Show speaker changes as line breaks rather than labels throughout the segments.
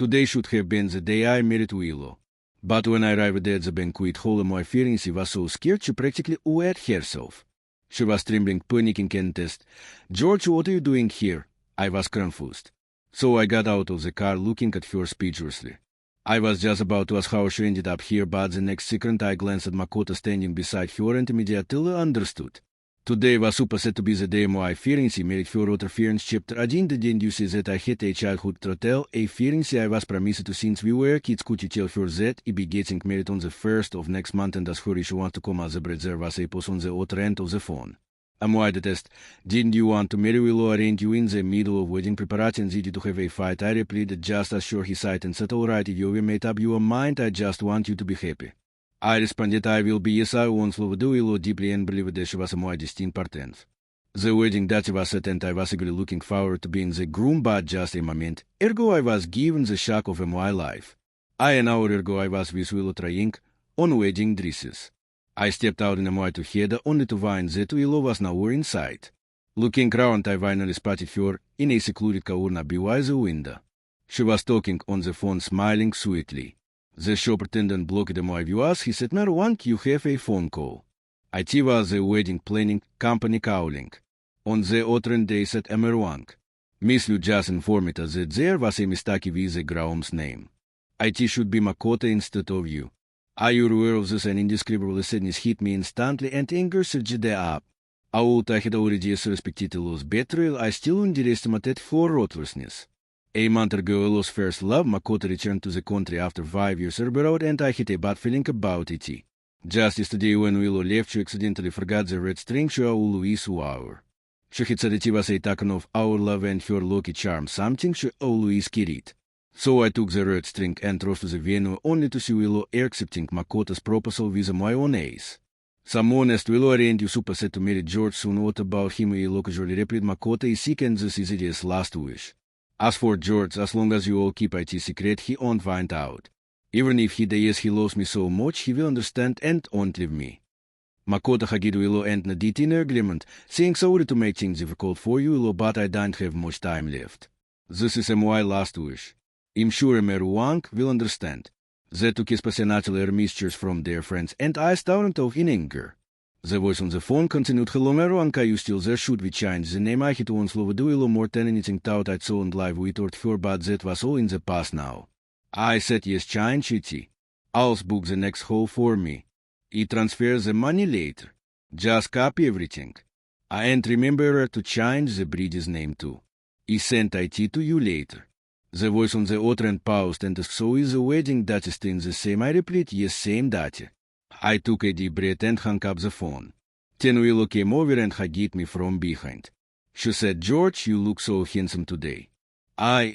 Today should have been the day I married Willow. But when I arrived at the banquet hall, my fiancée was so scared she practically wet herself. She was trembling, panicking, and asked, "George, what are you doing here?" I was confused. So I got out of the car, looking at her speechlessly. I was just about to ask how she ended up here, but the next second I glanced at Makoto standing beside her and immediately understood. Today was supposed to be the day my fiancée married her daughter Fiancée. Chapter 1. The day you say that I had a childhood to tell a fiancée I was promised to since we were kids. Could you tell her that I be getting married on the 1st of next month and ask her if she want to come as a bride? There was a pause on the other end of the phone. I test. Didn't you want to marry Willow? Aren't you in the middle of wedding preparations? Did you have a fight? I replied, just as sure he sighed and said, "Alright, if you made up your mind, I just want you to be happy." I responded, "I will be. Yes, I once loved Willow deeply and believed that she was my destined partner." The wedding date was set and I was eagerly looking forward to being the groom, but just a moment ergo I was given the shock of my life. An hour ago I was with Willow trying on wedding dresses. I stepped out in my to head only to find that Willow was nowhere in sight. Looking round, I finally spotted her in a secluded corner by the window. She was talking on the phone, smiling sweetly. The shop attendant blocked my view as he said, "Marwan, you have a phone call." It was the wedding planning company calling. On the other end they said, "Marwan, Miss Liu just informed me that there was a mistake with the groom's name. It should be Makoto instead of you. Are you aware of this?" An indescribable sadness hit me instantly and anger surged up. Although I had already suspected a lost betrayal, I still underestimated her ruthlessness. A month ago, a lost first love, Makoto returned to the country after 5 years abroad, and I had a bad feeling about it. Just yesterday, when Willow left, she accidentally forgot the red string she always wore. She had said it was a token of our love and her lucky charm, something she always carried. So I took the red string and rose to the venue only to see Willow accepting Makoto's proposal with my own eyes. "Someone asked Willow, aren't you supposed to marry George soon? What about him?" Willow casually replied, "Makoto is sick and this is his last wish. As for George, as long as you all keep it secret, he won't find out. Even if he dies, he loves me so much, he will understand and won't leave me." Makoto hugged Willow and nodded in agreement, saying, "Sorry to make things difficult for you, Willow, but I don't have much time left. This is my last wish. I'm sure Marwan will understand." They took especially her messages from their friends, and I stormed off in anger. The voice on the phone continued, "Hello Marwan, are you still there? Should we change the name? I had once loved Willow more than anything, thought I'd so in life with her, but that was all in the past now." I said, "Yes, change it. I'll book the next hall for me. I transfer the money later. Just copy everything. And remember to change the bride's name too. I sent it to you later." The voice on the other end paused and asked, "So is the wedding date still the same?" I replied, "Yes, same date." I took a deep breath and hung up the phone. Then Willow came over and hugged me from behind. She said, "George, you look so handsome today." I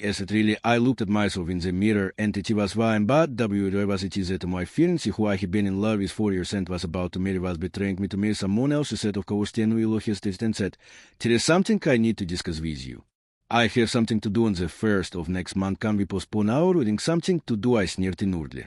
looked at myself in the mirror and it was fine, but why was it that my fiancée, who I had been in love with 4 years and was about to marry, was betraying me to marry someone else? She said, "Of course." Then Willow hesitated and said, "There is something I need to discuss with you. I have something to do on the 1st of next month. Can we postpone our wedding?" "Something to do?" I sneered inwardly.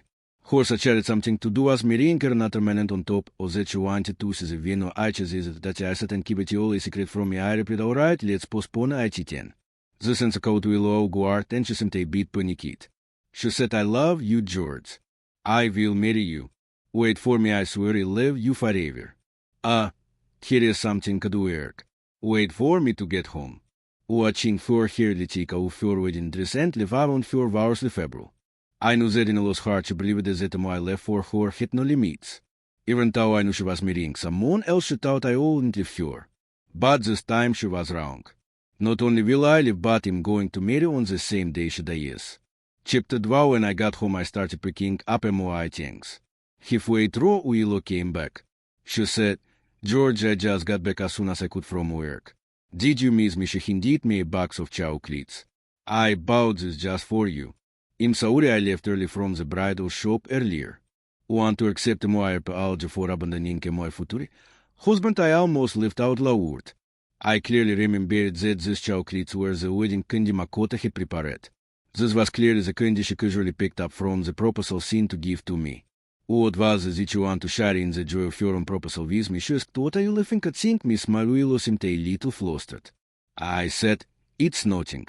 Horse had something to do as marrying another man, and on top of that she wanted to see the venue. I chose that I said and keep it all a secret from me. I replied, "Alright, let's postpone it then." The sense called Willow guard and she seemed a bit panicked. She said, "I love you, George. I will marry you. Wait for me, I swear I'll love you forever. Here is something to work. Wait for me to get home." Watching for her take off her wedding dress and leave on 4 hours February. I knew that in a lost heart she believed that my love for her had no limits. Even though I knew she was marrying someone else, she thought I wouldn't leave her. But this time she was wrong. Not only will I leave, but I'm going to marry on the same day she dies. Chapter 2. When I got home, I started picking up my things. Halfway through, Willow came back. She said, "George, I just got back as soon as I could from work. Did you miss me?" She handed me a box of chocolates. "I bought this just for you. I'm sorry I left early from the bridal shop earlier. Want to accept my apology for abandoning my future husband?" I almost laughed out loud. I clearly remembered that these chocolates were the wedding candy Makoto had prepared. This was clearly the candy she casually picked up from the proposal scene to give to me. "What was it that you want to share in the joy of your own proposal with me?" She asked. "What are you laughing at?" Seeing me smile, Willow seemed a little flustered. I said, "It's nothing.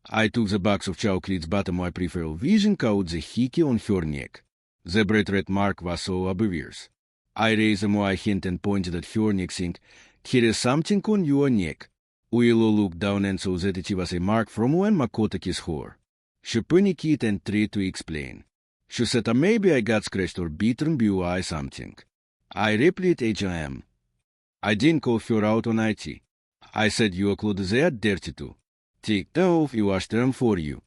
I took the box of chocolates bottom my peripheral vision caught the hickey on her neck. The bright red mark was so obvious. I raised my hand and pointed at her neck saying, "Here is something on your neck." Willow looked down and saw that it was a mark from when Makota kissed her. She panicked and tried to explain. She said maybe I got scratched or beaten by something. I replied HM. I didn't call her out on IT. I said your clothes are dirty too. Take them off, you washed them for you.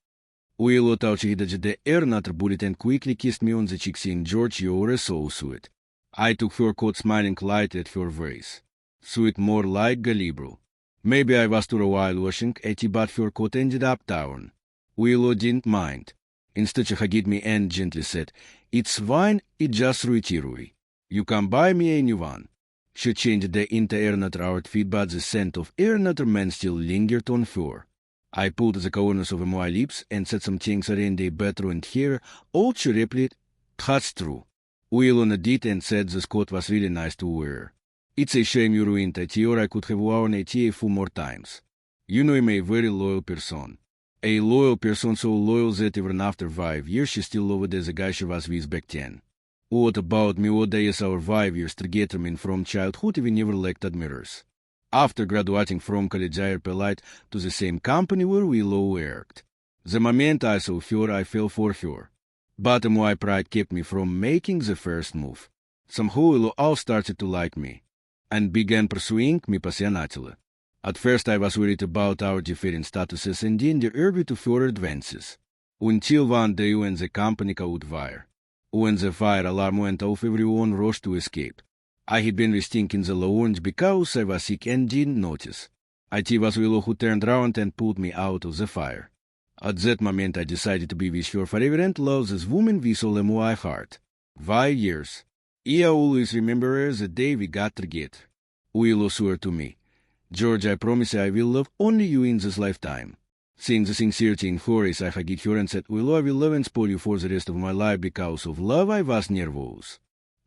Willow touched the another bullet and quickly kissed me on the cheek saying, "George, you're so sweet." I took her coat smiling lightly at her voice. Sweet more like liberal. Maybe I was too a while washing at but her coat ended up down. Willow didn't mind. Instead she hugged me and gently said, "It's fine, it just ruitirui. You can buy me a new one." She changed the into another outfit but the scent of another man still lingered on her. I pulled the corners of my lips and said some things around the bedroom and here, all she replied, "That's true." Willow nodded and said the coat was really nice to wear. "It's a shame you ruined it, or I could have worn it a few more times. You know I'm a very loyal person. A loyal person so loyal that even after 5 years she still loved the guy she was with back then. What about me? What is our 5 years together mean from childhood we never lacked admirers. After graduating from college I applied to the same company where Willow worked. The moment I saw her I fell for her. But my pride kept me from making the first move. Somehow Willow all started to like me, and began pursuing me passionately. At first I was worried about our different statuses and in the urge to further advances. Until one day when the company caught fire. When the fire alarm went off everyone rushed to escape. I had been resting in the lounge because I was sick and didn't notice. It was Willow who turned round and pulled me out of the fire. At that moment I decided to be with her forever and love this woman with all my heart. 5 years. I always remember the day we got together. Willow swore to me, "George, I promise I will love only you in this lifetime." Seeing the sincerity in her eyes, I hugged her and said, "Willow, I will love and spoil you for the rest of my life because of love I was nervous."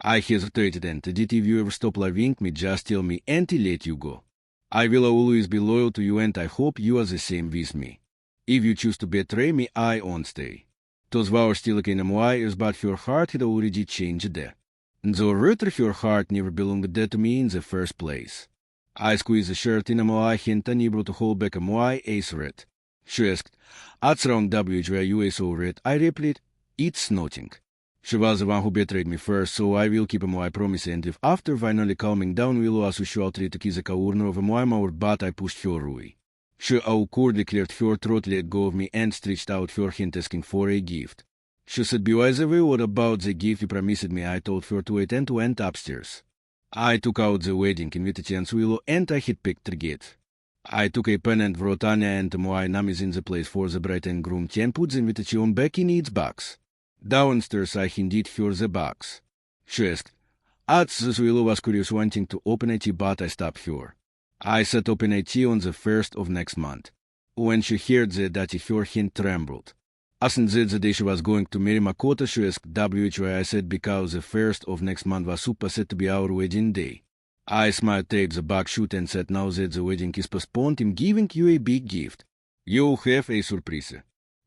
I hesitated and did if you ever stop loving me, just tell me and I'll let you go. I will always be loyal to you and I hope you are the same with me. If you choose to betray me, I won't stay. Those were still in my ears, but her heart had already changed there. The rather her heart never belonged there to me in the first place. I squeezed the shirt in my hand unable to hold back my ace red. She asked, "What's wrong, WJ? You are so red?" I replied, "It's nothing." She was the one who betrayed me first, so I will keep my promise, and if after finally calming down Willow as usual tried to kiss the corner of my mouth, but I pushed her away. She awkwardly cleared her throat, let go of me, and stretched out her hand asking for a gift. She said, "Be wise away, what about the gift you promised me?" I told her to wait and went upstairs. I took out the wedding invitations Willow and I had picked target. I took a pen and wrote Anya and my name is in the place for the bride and groom and put the invitation back in its box. Downstairs I handed her the box. She asked, "At this?" Willow was curious, wanting to open it, but I stopped her. I said open it on the 1st of next month. When she heard that her hand trembled. Asking that the day she was going to marry Makota, she asked WHY. I said because the 1st of next month was supposed to be our wedding day. I smiled, taped the back shoot and said, "Now that the wedding is postponed, I'm giving you a big gift. You'll have a surprise."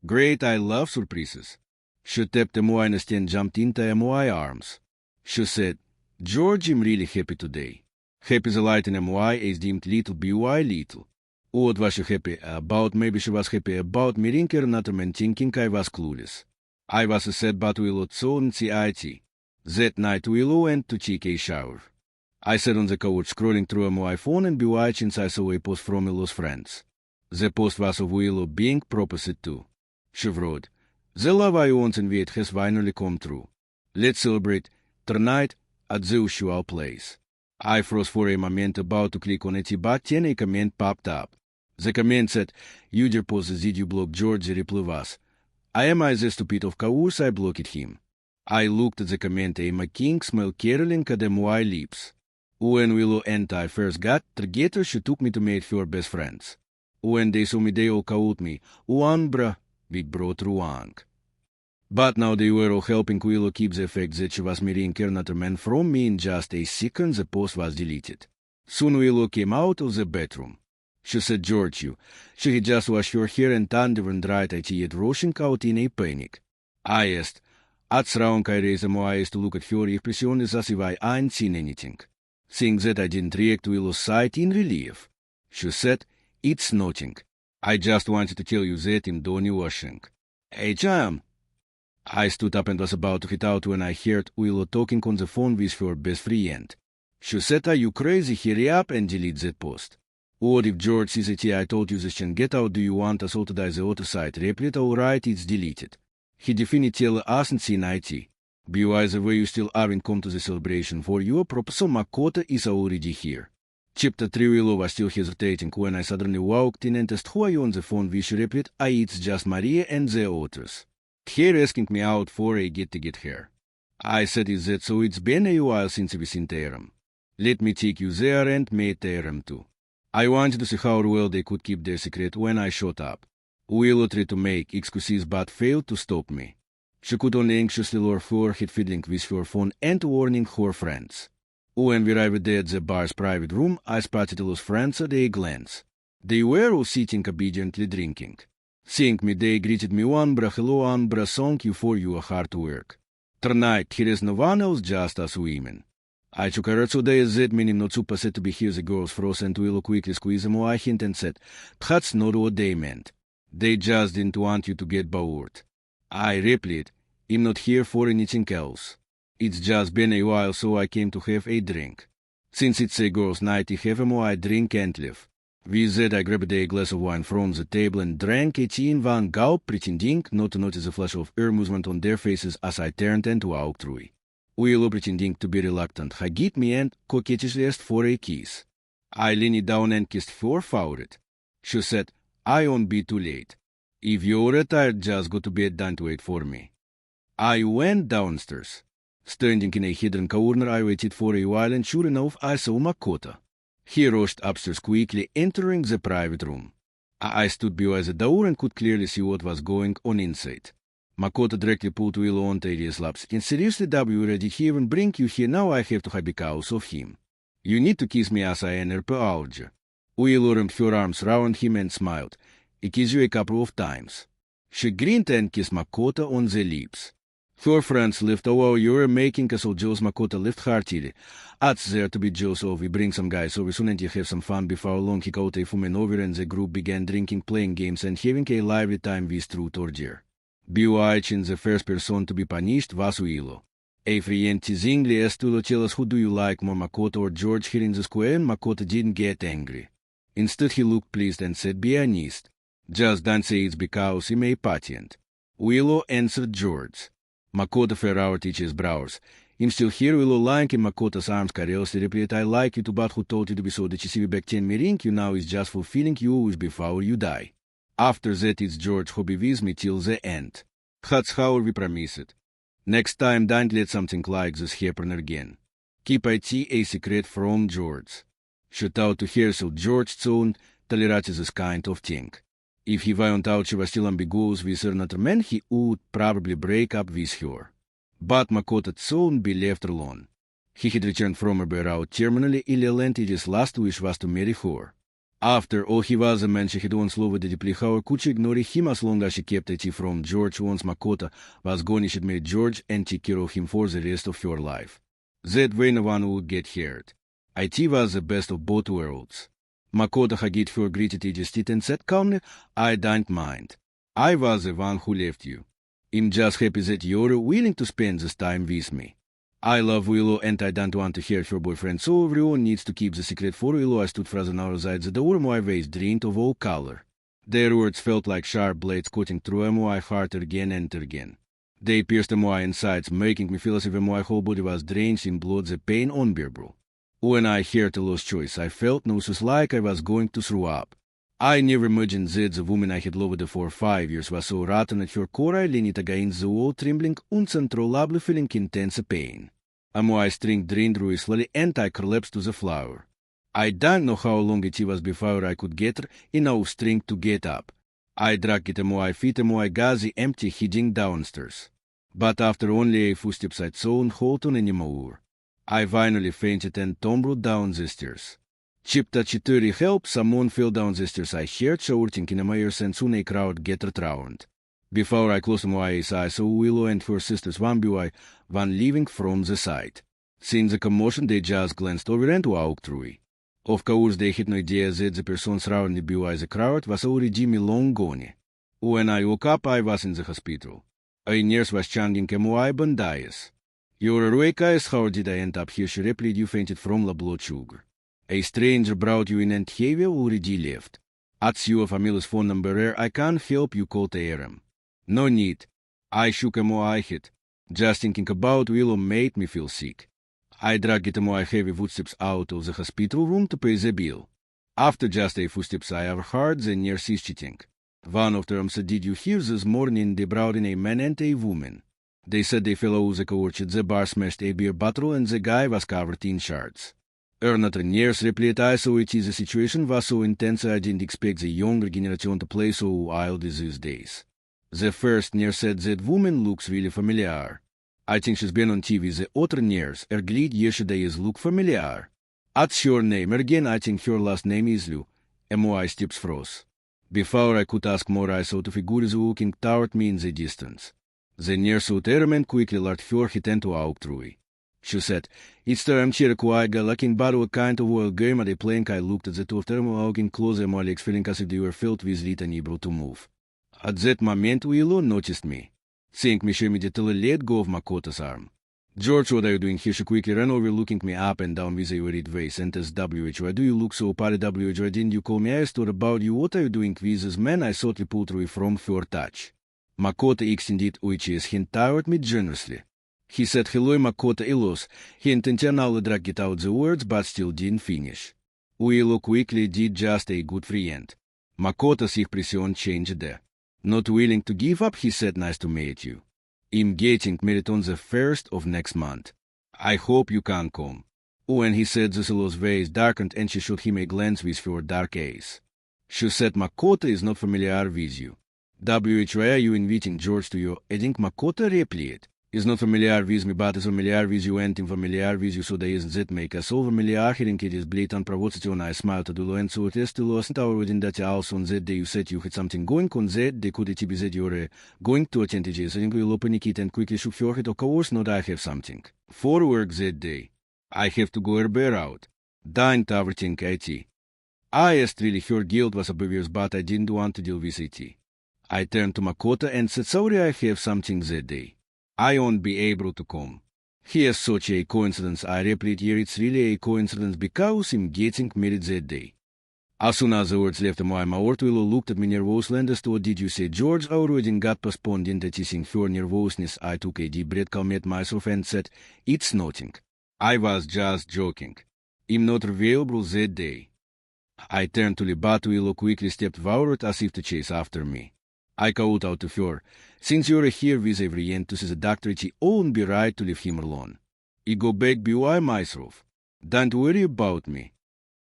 "Great, I love surprises." She tapped my nest and jumped into my arms. She said, "George, I'm really happy today." Happy the light in my is deemed little by little. What was she happy about? Maybe she was happy about me ringing another man thinking I was clueless. I was sad, but Willow saw and see it. That night Willow went to take a shower. I sat on the couch scrolling through my phone and watching I saw a post from Willow's friends. The post was of Willow being proposed to. She wrote, "The love I once envied has finally come true. Let's celebrate tonight at the usual place." I froze for a moment about to click on it, but then a comment popped up. The comment said, "User post did you block George?" The reply was, "I am the stupid of course I blocked him." I looked at the comment, my king smile caroling at my lips. When Willow and I first got together, she took me to meet her best friends. When they saw me, they all called me Uambra, big bro Truang. But now they were all helping Willow keep the fact that she was marrying another man from me. In just a second, the post was deleted. Soon Willow came out of the bedroom. She said George you. She had just washed your hair and tanden and dried it yet rushing out in a panic. I asked, At round I raised my eyes to look at her expression as if I hadn't seen anything. Seeing that I didn't react to Willow's sight in relief. She said, It's nothing. I just wanted to tell you that I'm done washing. Hey, Jam. I stood up and was about to hit out when I heard Willow talking on the phone with her best friend. She said, Are you crazy? Hurry up and delete that post. What if George says that I told you this and get out, do you want us all to die the auto site? Replit, alright, it's deleted. He definitely hasn't seen IT. Be wise the way you still haven't come to the celebration for your proposal. Makoto is already here. Chapter 3 Willow was still hesitating when I suddenly walked in and asked who are you on the phone with. She replied, It's just Maria and the others. Here asking me out for a get her. I said, Is that so? It's been a while since we've seen Terum. Let me take you there and meet Terum too. I wanted to see how well they could keep their secret when I showed up. Willow tried to make excuses but failed to stop me. She could only anxiously lure her head fiddling with her phone and warning her friends. When we arrived at the bar's private room, I spotted those friends at a glance. They were all sitting obediently drinking. Seeing me, they greeted me, Ambra, hello Ambra, thank you for your hard work. Tonight, here is no one else, just us women. I took a so they that meaning not super said to be here the girls froze and Willow quickly squeezed them a hint and said, That's not what they meant. They just didn't want you to get bored. I replied, I'm not here for anything else. It's just been a while so I came to have a drink. Since it's a girls' night, I have a more drink and live. With that I grabbed a glass of wine from the table and drank it in one gulp, pretending not to notice a flash of amusement on their faces as I turned and walked through. Willow, pretending to be reluctant, hugged me and coquettishly asked for a kiss. I leaned down and kissed her forehead. She said, I won't be too late. If you're tired, just go to bed, don't wait for me. I went downstairs. Standing in a hidden corner, I waited for a while and sure enough, I saw Makoto. He rushed upstairs quickly, entering the private room. I stood by the door and could clearly see what was going on inside. Makoto directly pulled Willow onto his laps. And seriously, W, did he even bring you here? Now I have to have because of him. You need to kiss me as I enter per hour. Willow wrapped her arms round him and smiled. I kissed you a couple of times. She grinned and kissed Makoto on the lips. Her friends left. Oh, you're making us all jealous. Makoto laughed heartily. That's there to be jealous of. We bring some guys over soon and you have some fun. Before long he caught a woman over and the group began drinking, playing games and having a lively time with Truth or Dare. Bewitching the first person to be punished was Willow. A friend teasingly asked Willow, tell us who do you like more, Makoto or George here in the square, and Makoto didn't get angry. Instead he looked pleased and said, Be honest. Just don't say it's because he may patent. Willow answered George. Makoto furrowed his brows. I'm still here, Willow lying in Makoto's arms carelessly replied, I like you too, but who told you to be so decisive back 10 me ring you now is just fulfilling you always before you die. After that it's George who be with me till the end. That's how we promised. Next time don't let something like this happen again. Keep it a secret from George. She thought to herself George soon tolerated this kind of thing. If he found out she was still ambiguous with another man, he would probably break up with her. But Makoto would soon be left alone. He had returned from a buyout terminally ill and his last wish was to marry her. After all, he was a man she had once loved deeply. How could she ignore him as long as she kept it from George? Once Makoto was gone, she had made George and take care of him for the rest of her life. That way no one would get hurt. It was the best of both worlds. Makoto hugged her, greeted Eugene and said calmly, I don't mind. I was the one who left you. I'm just happy that you're willing to spend this time with me. I love Willow and I don't want to hurt her boyfriend, so everyone needs to keep the secret for Willow. I stood frozen outside the door, my face drained of all color. Their words felt like sharp blades cutting through my heart again and again. They pierced my insides, making me feel as if my whole body was drenched in blood, the pain unbearable. When I heard the lost choice, I felt nauseous like I was going to throw up. I never imagined that the woman I had loved for 5 years was so rotten at her core. I leaned against the wall, trembling, uncontrollably feeling intense pain. My strength drained through slowly and I collapsed to the floor. I don't know how long it was before I could get enough strength to get up. I dragged at my feet, my gazy empty, heading downstairs. But after only a few steps I saw not hold on anymore. I finally fainted and tumbled down the stairs. Chipta chituri help someone fell down the stairs. I heard shouting in my ears and soon a crowd gathered round. Before I closed my eyes, I saw Willow and her sisters one by one leaving from the side. Seeing the commotion, they just glanced over and walked through. Of course, they had no idea that the person surrounded by the crowd was already long gone. When I woke up, I was in the hospital. A nurse was chanting M.Y. Bandias. You're awake, eyes. How did I end up here? She replied, you fainted from the blood sugar. A stranger brought you in and have already left. That's your family's phone number. I can't help you call the RM. No need. I shook my head. Just thinking about Willow made me feel sick. I dragged my heavy footsteps out of the hospital room to pay the bill. After just a few steps, I overheard the nurse chitting. One of them said, did you hear this morning they brought in a man and a woman? They said they fell over the couch at the bar, smashed a beer bottle, and the guy was covered in shards. Another nurse replied, I saw it is the situation was so intense I didn't expect the younger generation to play so wild these days. The first nurse said that woman looks really familiar. I think she's been on TV. The other nurse, glad yesterday is look familiar. What's her name? Again, I think her last name is Lou. M.Y. steps froze. Before I could ask more, I saw two figures looking toward me in the distance. The nurse saw Terman quickly let her hit and walk through. She said, it's the armchair quiet, looking but a kind of wild game at a plank. I looked at the two of them walking closer, my legs feeling as if they were filled with lead and able to move. At that moment, Willow noticed me. Seeing me, she immediately let go of Makoto's arm. George, what are you doing here? She quickly ran over, looking me up and down with a worried face, and asked, why do you look so pale? Why didn't you call me? I asked her about you. What are you doing with this man? I thought we pulled away from her touch. Makoto extended his hand toward me generously. He said, hello, Makoto Elos. He intentionally dragged out the words, but still didn't finish. Willow quickly did just a good friend. Makoto's expression changed there. Not willing to give up, he said, nice to meet you. I'm getting married on the 1st of next month. I hope you can come. When he said this, Elo's face darkened and she shot him a glance with her dark eyes. She said, Makoto is not familiar with you. Why are you inviting George to your wedding? Makoto replied. Is not familiar with me, but is familiar with you and I'm familiar with you, so there isn't that make us all familiar. Hearing it is blatant provocation. I smiled to Dulo and so it is to lost our wedding that also on that day you said you had something going on that day. Could it be that you're going to attend the I think we'll open it and quickly shook your head. Of course not, I have something. For work that day. I have to go bear out. Dine everything IT. I asked really her guilt was obvious, but I didn't want to deal with it. I turned to Makoto and said, sorry, I have something that day. I won't be able to come. Here's such a coincidence. I replied, here it's really a coincidence because I'm getting married that day. As soon as the words left my mouth, Willow looked at me nervously and asked, what did you say, George? Our wedding got postponed. Noticing her nervousness, I took a deep breath, calmed myself and said, it's nothing. I was just joking. I'm not available that day. I turned to leave, but Willow quickly stepped forward as if to chase after me. I called out to her, since you're here with a friend to see the doctor, it won't be right to leave him alone. I go back by myself. Don't worry about me.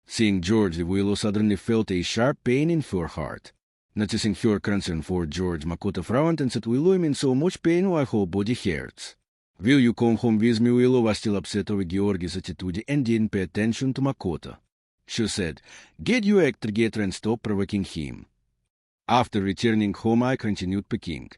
Seeing George, Willow suddenly felt a sharp pain in her heart. Noticing her concern for George, Makoto frowned and said, Willow, I'm in so much pain, my whole body hurts. Will you come home with me? Willow was still upset over Georgie's attitude and didn't pay attention to Makoto. She said, get your act together and stop provoking him. After returning home, I continued packing.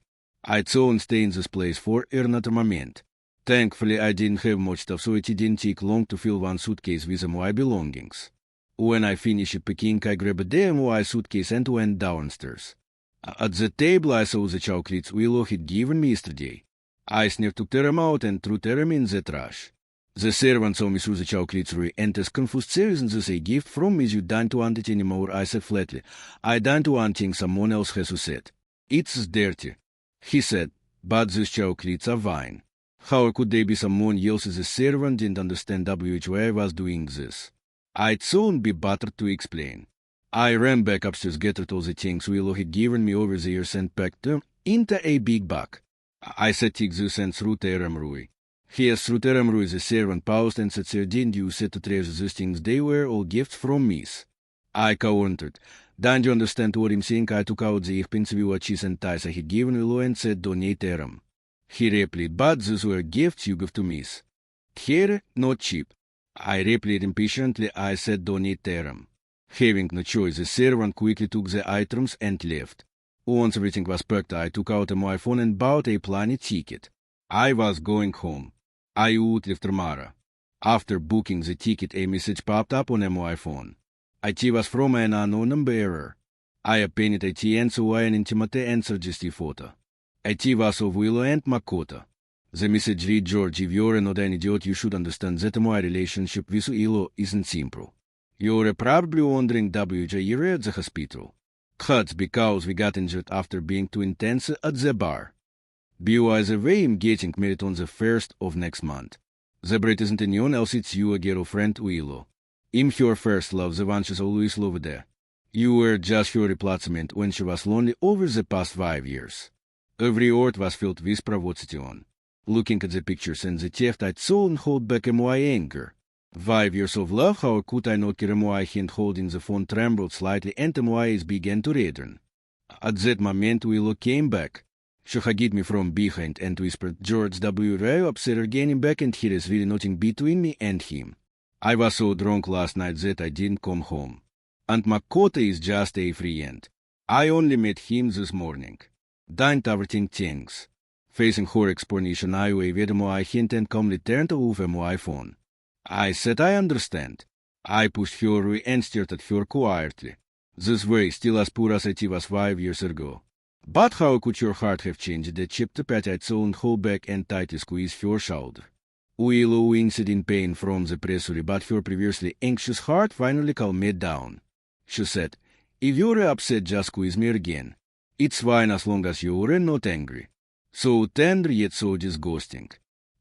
I'd so stay in this place for another moment. Thankfully, I didn't have much stuff, so it didn't take long to fill one suitcase with my belongings. When I finished packing, I grabbed the MY suitcase and went downstairs. At the table, I saw the chocolates Willow had given me yesterday. I took them out and threw them in the trash. The servant saw me through the chocolates and asked confused, isn't this a gift from me? You don't want it anymore, I said flatly. I don't want things someone else has said. It's dirty, he said, but these chocolates are fine. How could they be someone else's? The servant didn't understand why I was doing this. I'd soon be better to explain. I ran back upstairs, gathered all the things Willow had given me over the years and packed them into a big bag. I said, take this and threw them away. Yes, through Teramru the servant paused and said, sir, didn't you say to treasure these things? They were all gifts from Miss. I countered. Don't you understand what I'm saying? I took out the expensive watches and ties I had given Willow and said, donate them. He replied, but these were gifts you gave to Miss. Here, not cheap. I replied impatiently. I said don't eat them. Having no choice, the servant quickly took the items and left. Once everything was packed, I took out my phone and bought a plane ticket. I was going home. I would leave tomorrow. After booking the ticket, a message popped up on my phone. It was from an unknown bearer. I opened it and saw an intimate and suggestive photo. It was of Willow and Makota. The message read, George, if you're not an idiot, you should understand that my relationship with Willow isn't simple. You're probably wondering why you're at the hospital. That's because we got injured after being too intense at the bar. By the way, I'm getting married on the 1st of next month. The bride isn't anyone else, it's your girlfriend Willow. I'm her first love, the one she's always loved there. You were just her replacement when she was lonely over the past 5 years. Every word was filled with provocation. Looking at the pictures and the theft, I saw and hold back my anger. 5 years of love, how could I not care? My hand holding the phone trembled slightly and my eyes began to redden. At that moment, Willow came back. She hugged me from behind and whispered, George W. Are you upset getting back, and here is really nothing between me and him. I was so drunk last night that I didn't come home. And Makota is just a friend. I only met him this morning. Don't overthink things. Facing her explanation, I waved my hand and calmly turned over my phone. I said I understand. I pushed her away and stared at her quietly. This way, still as poor as it was 5 years ago. But how could your heart have changed? The chipped petite soul and hold back and tightly squeezed her shoulder. Willow winced in pain from the pressure, but her previously anxious heart finally calmed down. She said, if you're upset, just squeeze me again. It's fine as long as you're not angry. So tender yet so disgusting.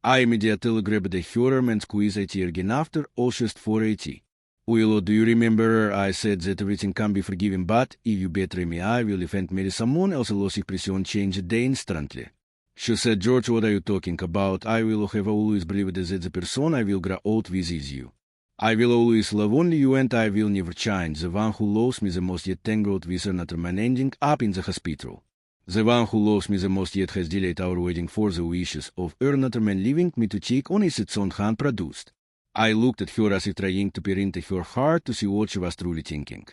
I immediately grabbed her arm and squeezed it again after almost 480. Willow, do you remember I said that everything can be forgiven, but if you betray me, I will leave and marry someone else. Loss expression changed instantly. She said, George, what are you talking about? I will have always believed that the person I will grow old with is you. I will always love only you and I will never change. The one who loves me the most yet tangled with another man ending up in the hospital. The one who loves me the most yet has delayed our wedding for the wishes of another man, leaving me to check on its own hand produced. I looked at her as if trying to peer into her heart to see what she was truly thinking.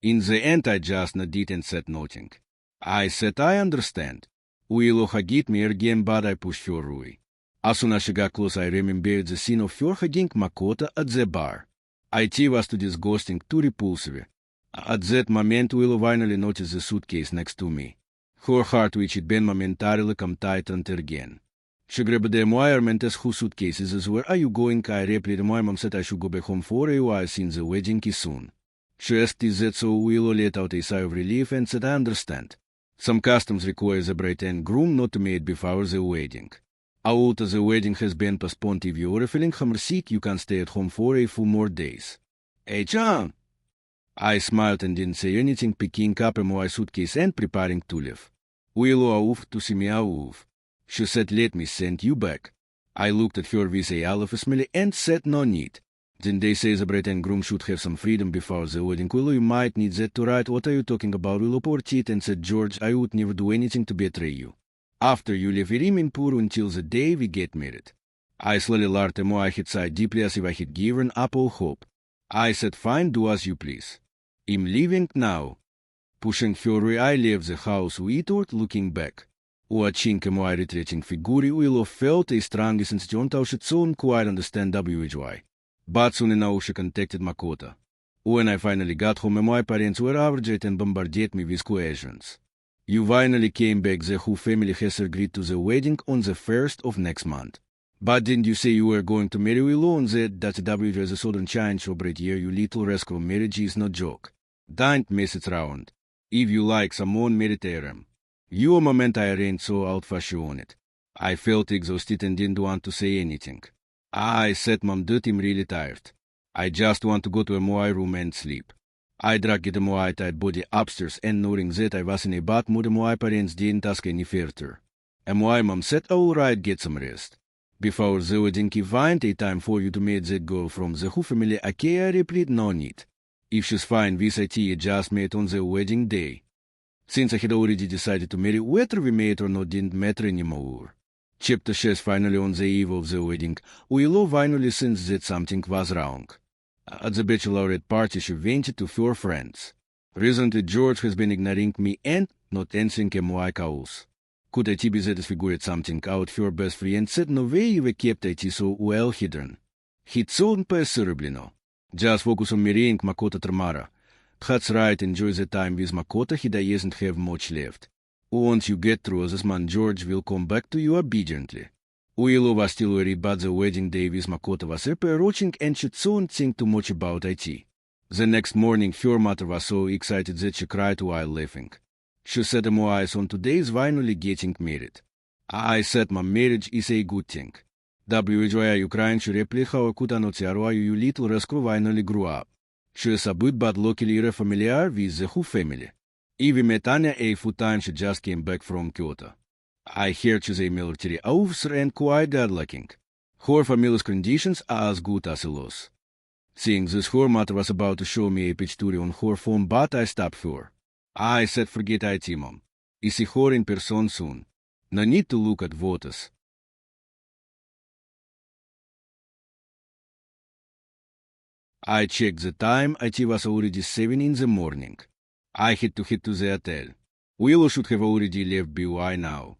In the end, I just nodded and said nothing. I said, I understand. Willow hugged me again, but I pushed her away. As soon as she got close, I remembered the scene of her hugging Makota at the bar. It was too disgusting, too repulsive. At that moment, Willow finally noticed the suitcase next to me. Her heart, which had been momentarily, come tightened again. She grabbed my arm and asked, whose suitcase is this? Where are you going? I replied, my mom said I should go back home for a while since the wedding is soon. She asked, is that so? Willow let out a sigh of relief and said, I understand. Some customs require the bride and groom not to meet before the wedding. Although the wedding has been postponed, if you are feeling homesick, you can stay at home for a few more days. Hey, John! I smiled and didn't say anything, picking up my suitcase and preparing to leave. Willow off to see me off. She said, let me send you back. I looked at her with a olive smile and said, no need. Then they say the bride and groom should have some freedom before the wedding. Willow, you might need that to write. What are you talking about? Willow poured it and said, George, I would never do anything to betray you. After you leave, remain poor until the day we get married. I slowly laughed and my head sighed deeply as if I had given up all hope. I said, fine, do as you please. I'm leaving now. Pushing her away, I left the house without looking back. Watching my retreating figure, Willow felt a strong sensation that she soon quite understand why. But soon enough she contacted Makota. When I finally got home, my parents were outraged and bombarded me with questions. You finally came back. The whole family has agreed to the wedding on the 1st of next month. But didn't you say you were going to marry Willow on that W as a sudden change over a year, you little rascal? Marriage is no joke. Don't mess it around. If you like someone, marry them. You a moment I ain't so old-fashioned on it. I felt exhausted and didn't want to say anything. I said, Mom, dude, I'm really tired. I just want to go to my room and sleep. I dragged my tired body upstairs, and knowing that I was in a bad mood, my parents didn't ask any further. And my mom said, all right, get some rest. Before the wedding, if find a time for you to meet that girl from the whole family, okay, I replied, no need. If she's fine with it, just met on the wedding day. Since I had already decided to marry, whether we met or not didn't matter anymore. Chapter 6 finally on the eve of the wedding, Willow finally sensed that something was wrong. At the bachelorette party she vented to her friends. Recently George has been ignoring me and not answering my calls. Could I be that figured something out? Her best friend said no way you kept it so well hidden. He'd so miserably no. Just focus on marrying Makota Tamara. That's right, enjoy the time with Makota, he doesn't have much left. Once you get through this man, George will come back to you obediently. Willow was still worried, but the wedding day with Makota was approaching and she didn't think too much about it. The next morning, her mother was so excited that she cried while laughing. She said my eyes on today's finally getting married. I said my marriage is a good thing. WHY you crying? She replied, how could I not see you little rascal finally grew up. She is a bit but luckily familiar with the whole family. Even met Anya a few times. She just came back from Kyoto. I heard she's a military officer and quite good-looking. Her family's conditions are as good as a loss. Seeing this, her mother was about to show me a picture on her phone, but I stopped her. I said, forget it, Mom. I see her in person soon. No need to look at photos. I checked the time. It was already 7 in the morning. I had to head to the hotel. Willow should have already left by now.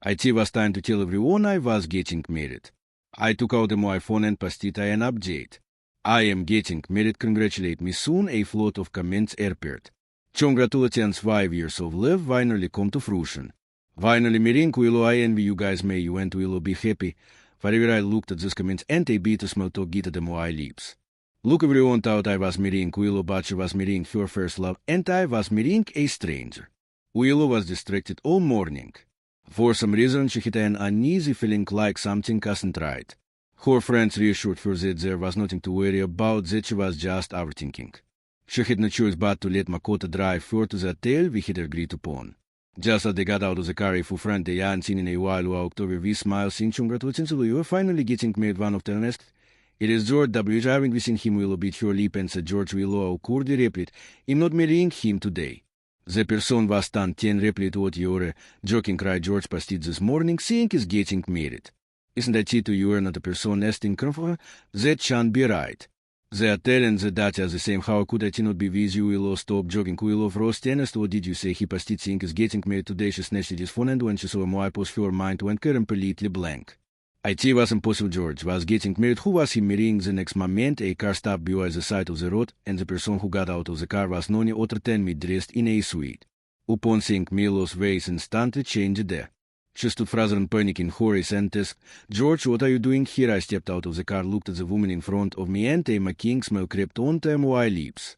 It was time to tell everyone I was getting married. I took out my phone and posted an update. I am getting married, congratulate me soon. A flood of comments appeared. Congratulations, 5 years of love finally come to fruition. Finally marrying Willow, I envy you guys, may you and Willow be happy. Forever I looked at these comments and a bitter smell to get at my lips. Look, everyone thought I was marrying Willow, but she was marrying her first love, and I was marrying a stranger. Willow was distracted all morning. For some reason, she had an uneasy feeling like something wasn't right. Her friends reassured her that there was nothing to worry about, that she was just overthinking. She had no choice but to let Makota drive her to the hotel we had agreed upon. Just as they got out of the car, a few friends they hadn't seen in a while walked over with smiles, saying congratulations, you are finally getting married. One of them asked, it is George W. Haven't we seen him? Willow bit her lip and said, George Willow could replied, I'm not marrying him today. The person was stunned. 10 replied, what you're joking, cried George posted this morning, saying is getting married. Isn't that it? You are not a person nesting comfort? That shan't be right. The hotel and the data are the same. How could I not be with you? Willow, stop joking. Willow frost honest. What did you say? He posted saying is getting married today. She snatched his phone and when she saw my post, her mind went completely blank. It was impossible. George was getting married. Who was he marrying? The next moment, a car stopped by the side of the road, and the person who got out of the car was none other than me, dressed in a suit. Upon seeing Milo's face, instantly changed there. She stood frozen, panicking, horror and asked, George, what are you doing here? I stepped out of the car, looked at the woman in front of me, and a mocking smile crept onto my lips.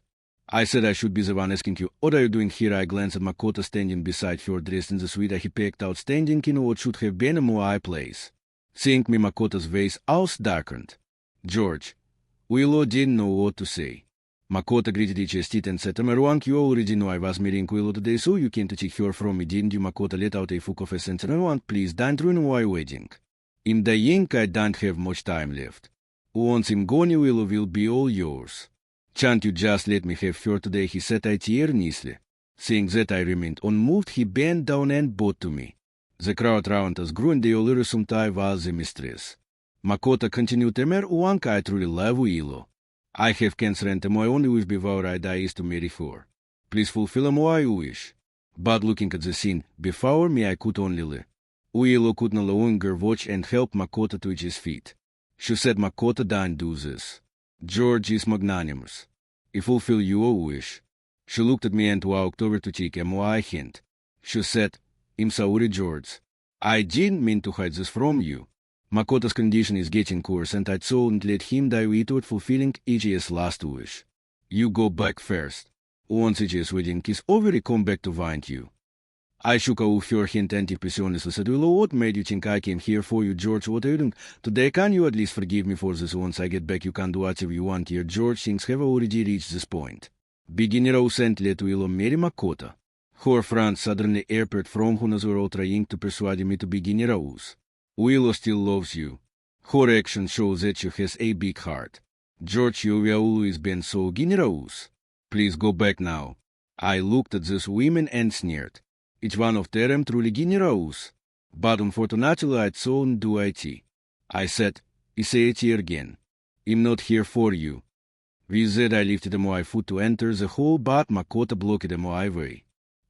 I said I should be the one asking you, what are you doing here? I glanced at Makota standing beside her, dressed in the suit I had picked out, standing in what should have been my place. Seeing me, Makota's face also darkened. George. Willow didn't know what to say. Makota greeted each estate and said, Amarwank, you already know I was marrying Willow today, so you came to take her from me, didn't you? Makota let out a fuck of a sentence. Amarwank, please don't ruin my wedding. In the ink, I don't have much time left. Once I'm gone, Willow will be all yours. Can't you just let me have her today? He said it earnestly. Seeing that I remained unmoved, he bent down and bowed to me. The crowd round us grew and the all assumed I was the mistress. Makota continued, Amarwank, I truly love Willow. I have cancer and my only wish before I die is to marry her. Please fulfill my wish. But looking at the scene before me, I could only lie. Willow could no longer watch and help Makota to his feet. She said, Makota, don't do this. George is magnanimous. He fulfill your wish. She looked at me and walked over to take my hand. She said, I'm sorry, George. I didn't mean to hide this from you. Makota's condition is getting worse and I won't let him die without fulfilling EJ's last wish. You go back first. Once EJ's wedding is over, I come back to find you. I shook off her hand and impressionlessly said, Willow, what made you think I came here for you, George? What are you doing? Today, can you at least forgive me for this? Once I get back, you can do whatever you want here. George, things have already reached this point. Beginner Rose and let Willow marry Makota. Her friends suddenly appeared from Hunazuro trying to persuade me to begin Rose. Willow still loves you. Her action shows that she has a big heart. George, you have always been so generous. Please go back now. I looked at these women and sneered. Each one of them truly generous. But unfortunately I soon do it. I said, I say it again. I'm not here for you. We said I lifted my foot to enter the hall, but Makota blocked my way.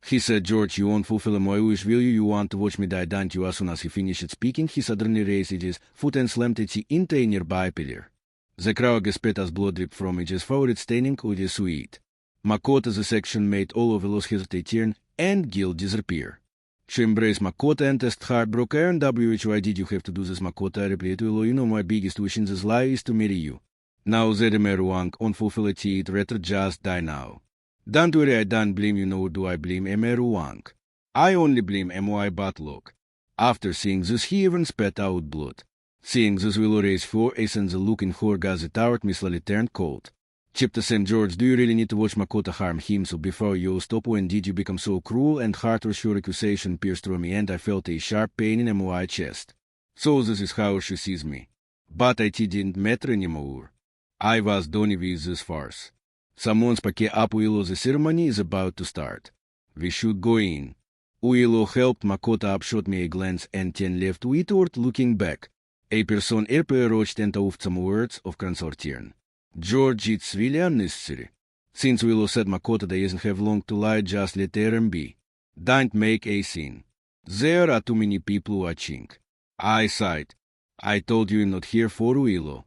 He said, George, you won't fulfill my wish, will you? You want to watch me die, don't you? As soon as he finished speaking, he suddenly raised his foot and slammed it into a nearby pillar. The crowd gasped as blood dripped from his forehead, staining the sweat. Makota, the section made all of us hesitate and guilt disappear. She embraced Makota and asked Heartbreak, why did you have to do this, Makota? I replied, well, you know my biggest wish in this life is to marry you. Now the Emeruang unfulfilled it, rather just die now. Don't worry, I don't blame you, nor do I blame Emeruang. I only blame my bad luck. After seeing this, he even spat out blood. Seeing this will raise for us, and the look in her gazette out me slowly turned cold. Chip the same, George, do you really need to watch Makota harm him so before you stop? When did you become so cruel? And heart-wrenching your accusation pierced through me, and I felt a sharp pain in my chest. So this is how she sees me. But it didn't matter anymore. I was done with this farce. Someone's pack up, Willow. The ceremony is about to start. We should go in. Willow helped Makota up, shot me a glance, and then left without looking back. A person approached and uttered some words of consortium. George, it's really unnecessary. Since Willow said Makota doesn't have long to lie, just let her be. Don't make a scene. There are too many people watching. I sighed. I told you I'm not here for Willow.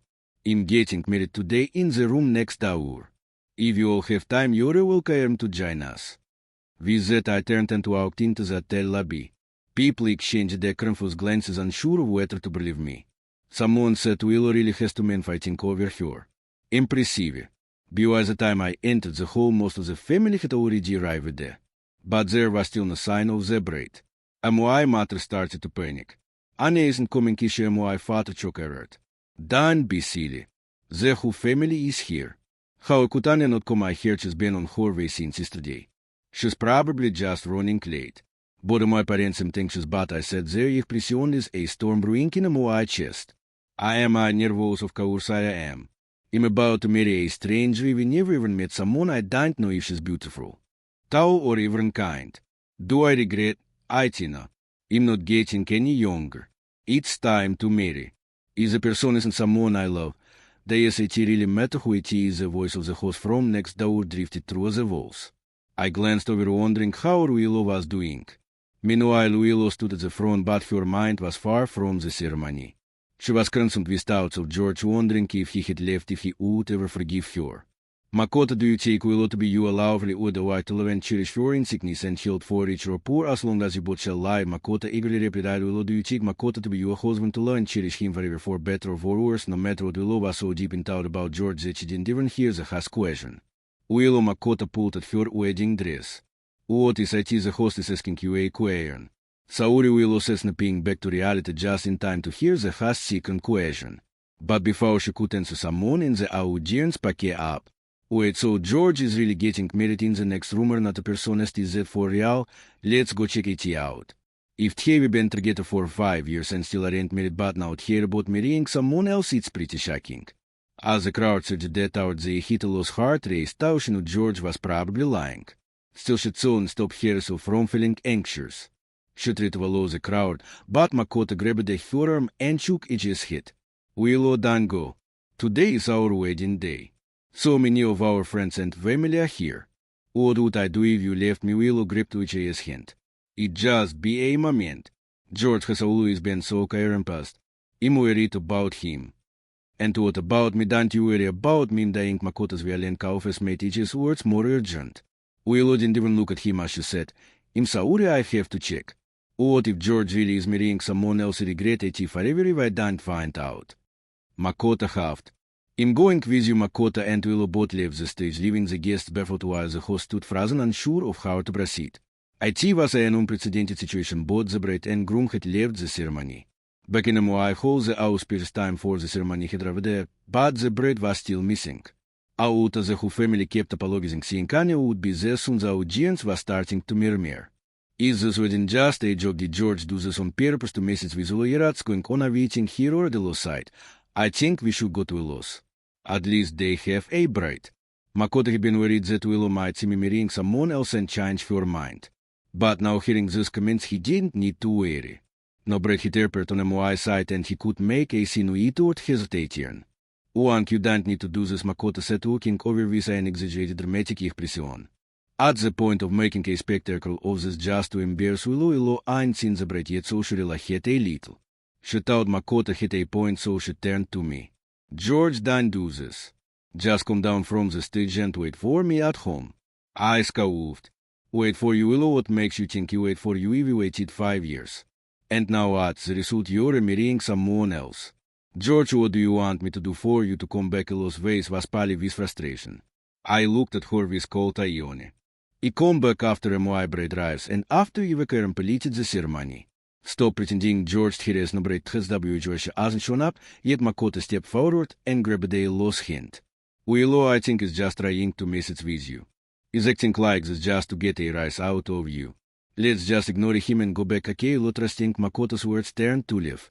I'm getting married today in the room next door. If you all have time, you're welcome to join us. With that, I turned and walked into the hotel lobby. People exchanged their confused glances, unsure of whether to believe me. Someone said Willow really has two men fighting over her. Impressive. By the time I entered the hall, most of the family had already arrived there. But there was still no sign of the bride. My mother started to panic. Anne isn't coming, my father choked. Don't be silly. The whole family is here. How could Anne not come? I heard she's been on her way since yesterday. She's probably just running late. Both my parents seemed anxious, but I said their expression is a storm brewing in my chest. I am nervous, of course I am. I'm about to marry a stranger. We never even met someone. I don't know if she's beautiful, tall, or even kind. Do I regret? Tina. I'm not getting any younger. It's time to marry. If the person isn't someone I love, does it really matter who it is? The voice of the host from next door drifted through the walls. I glanced over, wondering how Willow was doing. Meanwhile, Willow stood at the front, but her mind was far from the ceremony. She was consumed with thoughts of George, wondering if he had left, if he would ever forgive her. Makota, do you take Willow to be you, a lovely old wife, to love and cherish her in sickness and health, for rich or poor, as long as you both shall live? Makota eagerly replied, Willow, do you take Makota to be your husband, to love and cherish him forever, for better or for worse? No matter what, Willow was so deep in thought about George that she didn't even hear the host question. Willow, Makota pulled at her wedding dress. What is it? The host is asking you a question. Saori, Willow says, snapping back to reality just in time to hear the host's second question. But before she could answer, someone in the audience packed up. Wait, so George is really getting married in the next room, or not a person? Is that for real? Let's go check it out. If they've been together for 5 years and still aren't married, but now hear about marrying someone else, it's pretty shocking. As the crowd surged that out, they hit a lost heart race. Thought she knew George was probably lying. Still, she soon stopped herself from feeling anxious. She tried to follow the crowd, but Makota grabbed her arm and shook his head. Willow, don't go. Today is our wedding day. So many of our friends and family are here. What would I do if you left me? Willow gripped his hand. It just be a moment. George has always been so caring past. I'm worried about him. And what about me? Don't you worry about me. I'm dying. Makota's violent cough made his words more urgent. Willow didn't even look at him as she said, I'm sorry, I have to check. What if George really is marrying someone else? Regret it forever if I don't find out. Makota huffed. I'm going with you. Makota and Willow both left the stage, leaving the guests barefoot while the host stood frozen, unsure of how to proceed. It was an unprecedented situation. Both the bride and groom had left the ceremony. Back in the Moai hall, the auspicious time for the ceremony had arrived there, but the bride was still missing. Out of the whole family kept apologizing, saying Kanye would be there soon. The audience was starting to murmur. Is this wedding just a joke? Did George do this on purpose to message with lawyers going on a waiting here or the loss side? I think we should go to Willow's. At least they have a bride. Makota had been worried that Willow might see me marrying someone else and change her mind. But now hearing these comments, he didn't need to worry. No breed he terpert on my side and he could make a sinuito or hesitation. Uank you don't need to do this makota set looking over visa and exaggerated dramatic expression. At the point of making a spectacle of this just to embarrass Willow ein sin the bread yet so should hit a little. She thought makota hit a point so she turned to me. George, don't do this. Just come down from the stage and wait for me at home. I scowled. Wait for you, Willow, what makes you think you wait for you if you waited 5 years? And now at the result you're marrying someone else. George, what do you want me to do for you to come back Willow's face was pali with frustration. I looked at her with cold ione. I come back after my bread drives and after you were completed the ceremony. Stop pretending George Hires no bread HW George hasn't shown up, yet Makota stepped forward and grabbed a lost hand. Willow, I think, is just trying to mess it with you. He's acting like this just to get a rise out of you. Let's just ignore him and go back, okay? Lo trusting Makota's words turned to leave.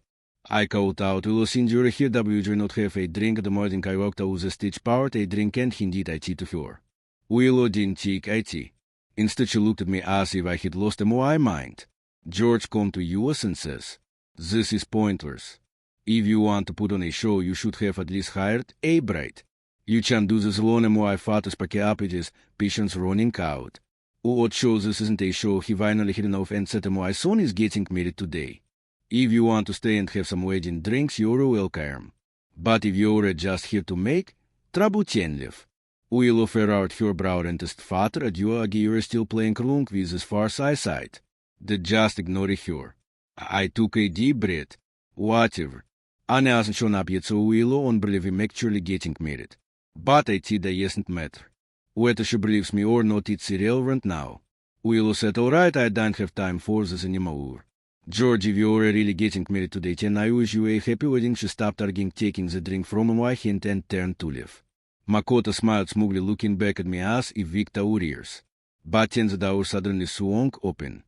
I called out, Willow, since you're here, WJ not have a drink at the morning I walked out the stage part, a drink and indeed I tea to her. Willow didn't take IT. Instead she looked at me as if I had lost my mind. George come to US and says, this is pointless. If you want to put on a show, you should have at least hired a bride. You can't do this alone and my father's package patience running out. What shows this isn't a show, he finally hit enough and said my son is getting married today. If you want to stay and have some wedding drinks, you're welcome. But if you're just here to make trouble, live. Willow fair out her brow and asked father, adieu, you're still playing along with this far side. They just ignored her. I took a deep breath. Whatever. Anne hasn't shown up yet, so Willow unbelieving actually getting married. But I think that doesn't matter. Whether she believes me or not, it's irrelevant now. Willow said, alright, I don't have time for this anymore. George, if you're really getting married today, then I wish you a happy wedding. She stopped arguing, taking the drink from my hand and turned to leave. Makota smiled smugly, looking back at me as if Victor were ears. But then the door suddenly swung open.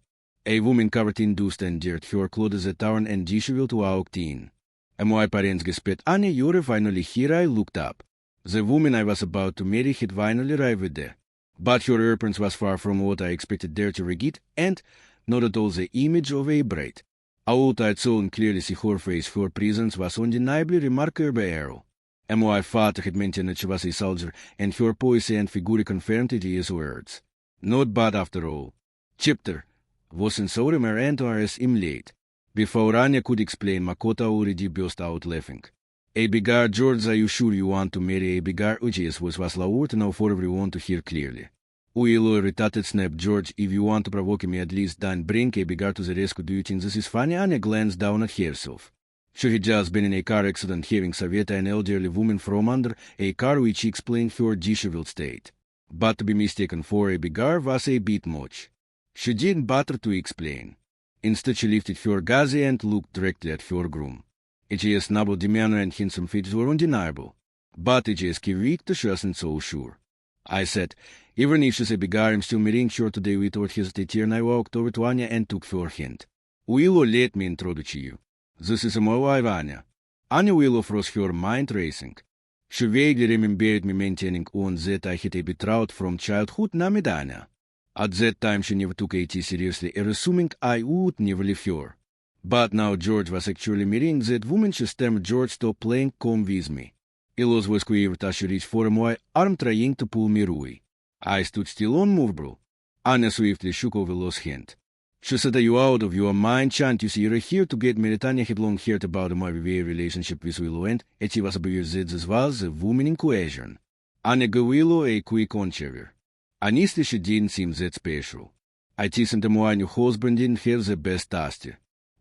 A woman covered in dust and dirt, her clothes torn and disheveled walked in. And my parents gesped, Anne, you're finally here. I looked up. The woman I was about to marry had finally arrived there. But her appearance was far from what I expected there to regit, and not at all the image of a bride. Out I saw and clearly see her face, her presence was undeniably remarkable. And my father had mentioned that she was a soldier, and her poise and figure confirmed it his words. Not bad after all. Chapter wasn't so and as late. Before Anya could explain, Makota already burst out laughing. A bigar, George, are you sure you want to marry a bigar? Ujies was loud now for everyone to hear clearly. Willow retorted, snap, George, if you want to provoke me, at least don't bring a bigar to the rescue. Do you think this is funny? Anya glanced down at herself. She had just been in a car accident having Saveta, an elderly woman from under a car, which explained her disheveled state. But to be mistaken for a bigar was a bit much. She didn't bother to explain. Instead she lifted her gaze and looked directly at her groom. Ej's noble demeanor and handsome features were undeniable. But Ej's character she wasn't so sure. I said, even if she's a bigar, I'm still marrying her today without hesitation, and I walked over to Anya and took her hand. Willow, let me introduce you. This is my wife, Anya. Anya Willow froze her mind racing. She vaguely remembered me maintaining on that I had a betrothed from childhood named Anya. At that time she never took it seriously, assuming I would never leave her. But now George was actually marrying that woman. She stammered, George, stop playing, come with me. Illos was quivered as she reached for my arm, trying to pull me away. I stood still unmovable. Anya swiftly shook over Illos' hand. She said, are you out of your mind? Can't you see you're here to get married? Anya had long heard about my relationship with Willow, and she was aware that this was the woman in question. Anya gave Willow a quick on-chever. Honestly, she didn't seem that special. I listened to my new husband didn't have the best taste.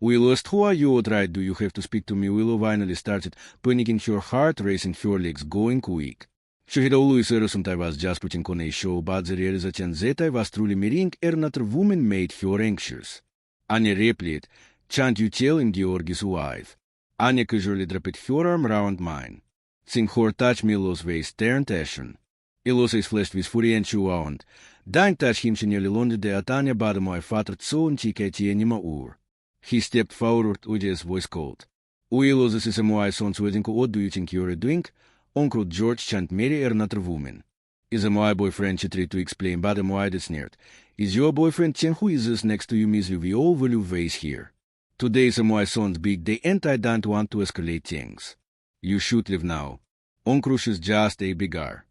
Willow asked, who are you? What right do you have to speak to me? Willow finally started, panicking, her heart racing, her legs going quick. She had always assumed I was just putting on a show, but the realization that I was truly marrying another woman made her anxious. Anya replied, can't you tell him Georgie's wife? Anya casually dropped her arm round mine. Seeing her touch me, Illos' waist turned ashen. Illos' eyes flashed with fury and she wound. Don't touch him, she nearly landed at Anya, but my father saw and she can't anymore. He stepped forward, Uji's voice called. Willow, this is my son's wedding. What do you think you're doing? Uncle George can't marry another woman. Is my boyfriend, she tried to explain, but my sneered. Is your boyfriend Chen? Who is this next to you, Miss? We all will face here. Today's my son's big day and I don't want to escalate things. You should leave now. Onkrush is just a bigar.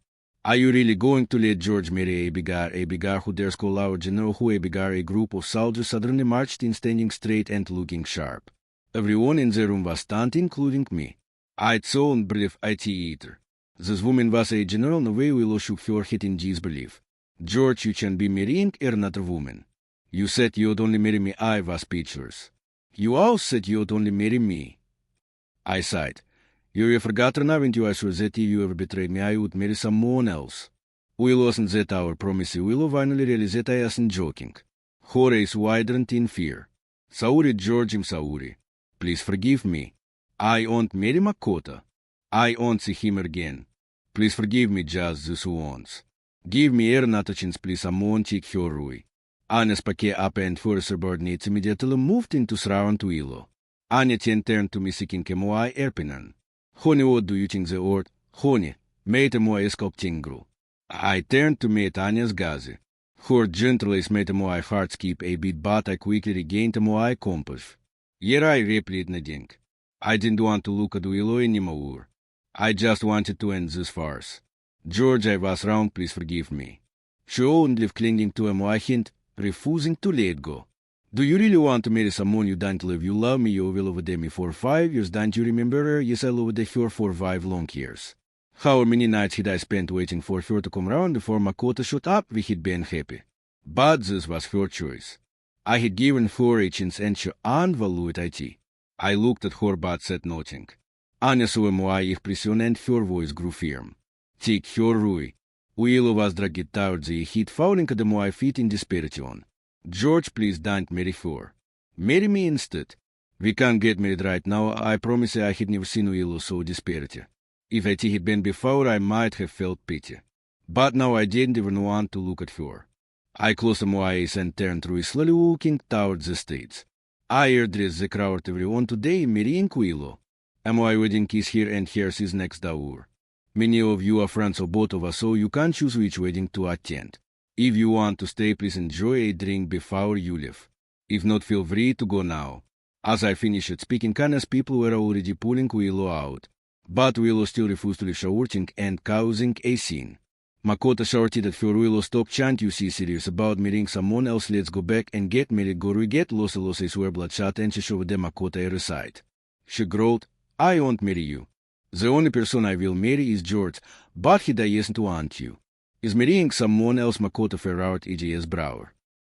Are you really going to let George marry a bigar who dares call our general who a bigar? A group of soldiers suddenly marched in, standing straight and looking sharp. Everyone in the room was stunned, including me. I'd so unbelief IT eater. This woman was a general, no way will shook her head in disbelief. George, you can be marrying another woman. You said you'd only marry me. I was speechless. You all said you'd only marry me. I sighed. You forgotten, haven't you? I swore that if you ever betrayed me, I would marry someone else. Will wasn't that our promise? Will finally realize that I wasn't joking. Horace widened in fear. Sauri, George, Sauri. Please forgive me. I won't marry Makota. I won't see him again. Please forgive me just this once. Give me another chance, please. Someone take her away. Anya's packet up and for subordinates immediately moved into surround Willow. Anya turned to me seeking Kemoai Erpinan. Honey, what do you think the word? Honey, made Moai sculptingru. I turned to meet Anya's gaze. Her gentleness made my heart skip a bit, but I quickly regained my compass. Here I replied nothing. I didn't want to look at Willow anymore. I just wanted to end this farce. George, I was wrong, please forgive me. She only clinging to my hand, refusing to let go. Do you really want to marry someone you don't love? You love me, you will loved me for 5 years, don't you remember her? Yes, I loved her for 5 long years. How many nights had I spent waiting for her to come round before Makota showed up? We had been happy. But this was her choice. I had given her a chance and she unvalued it. I looked at her but said nothing. Anya saw my expression and her voice grew firm. Take her Rui. Willow was dragged towards the heat, falling at my feet in desperation. George, please don't marry her. Marry me instead. We can't get married right now. I promise I had never seen Willow so desperate. If it had been before, I might have felt pity. But now I didn't even want to look at her. I closed my eyes and turned through, slowly walking towards the stage. I addressed the crowd, everyone today marrying Willow. My wedding is here and hers is next door. Many of you are friends of both of us, so you can choose which wedding to attend. If you want to stay, please enjoy a drink before you leave. If not, feel free to go now. As I finished speaking, Kanya's people were already pulling Willow out. But Willow still refused to leave, shouting and causing a scene. Makota shouted at her. Willow, stop, can't you see serious about marrying someone else? Let's go back and get married. Goru get lost, I swear, bloodshot, and she shoved the Makota aside. She growled, I won't marry you. The only person I will marry is George, but he doesn't want you. Is marrying someone else? Makota furrowed EJ's brow.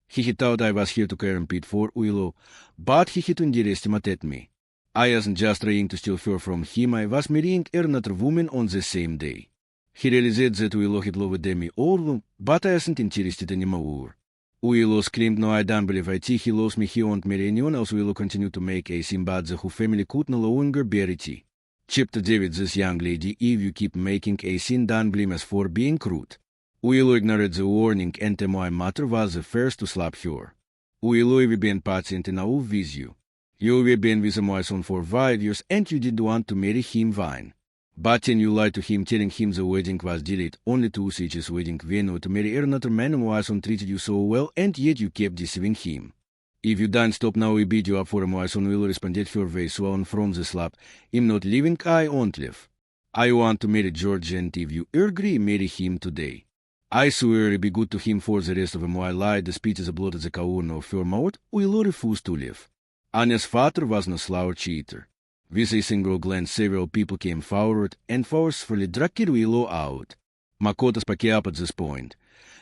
He thought I was here to compete for Willow, but he had underestimated me. I wasn't just trying to steal her from him, I was marrying another woman on the same day. He realized that Willow had loved me all, but I wasn't interested anymore. Willow screamed, no, I don't believe it. He loves me, he won't marry anyone else. Willow continued to make a scene, but the whole family could no longer bear it. Chapter David, this young lady, if you keep making a scene, don't blame us for being rude. Willow ignored the warning, and my mother was the first to slap her. Willow, you've been patient enough with you. You've been with my son for 5 years, and you did want to marry him fine. But then you lied to him, telling him the wedding was delayed only to switch his wedding venue to marry another man who my son treated you so well, and yet you kept deceiving him. If you don't stop now, we beat you up for my son. Willow responded her face swollen from the slap. I'm not leaving, I won't leave. I want to marry George, and if you agree, marry him today. I swear I'll be good to him for the rest of my life. The speech is blood at the corner of her mouth. Willow refused to leave. Anya's father was no slouch either. With a single glance, several people came forward and forcefully dragged Willow out. Makota's packed up at this point.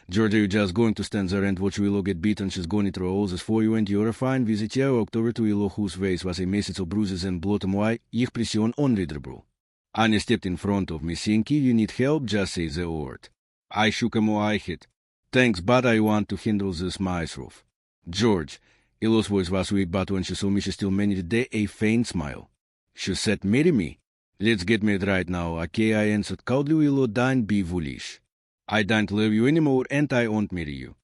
George, are you just going to stand there and watch Willow get beaten? She's going through all this for you, and you're a fine visitor. I walked over to Willow, whose face was a mess of bruises and blood. Why? Expression unreadable. Anya stepped in front of me, saying, if you need help, just say the word. I shook my head. Thanks, but I want to handle this myself. George, Willow's voice was weak, but when she saw me, she still managed a faint smile. She said, marry me. Let's get married right now, okay? I answered coldly. Willow, don't be foolish. I don't love you anymore, and I won't marry you.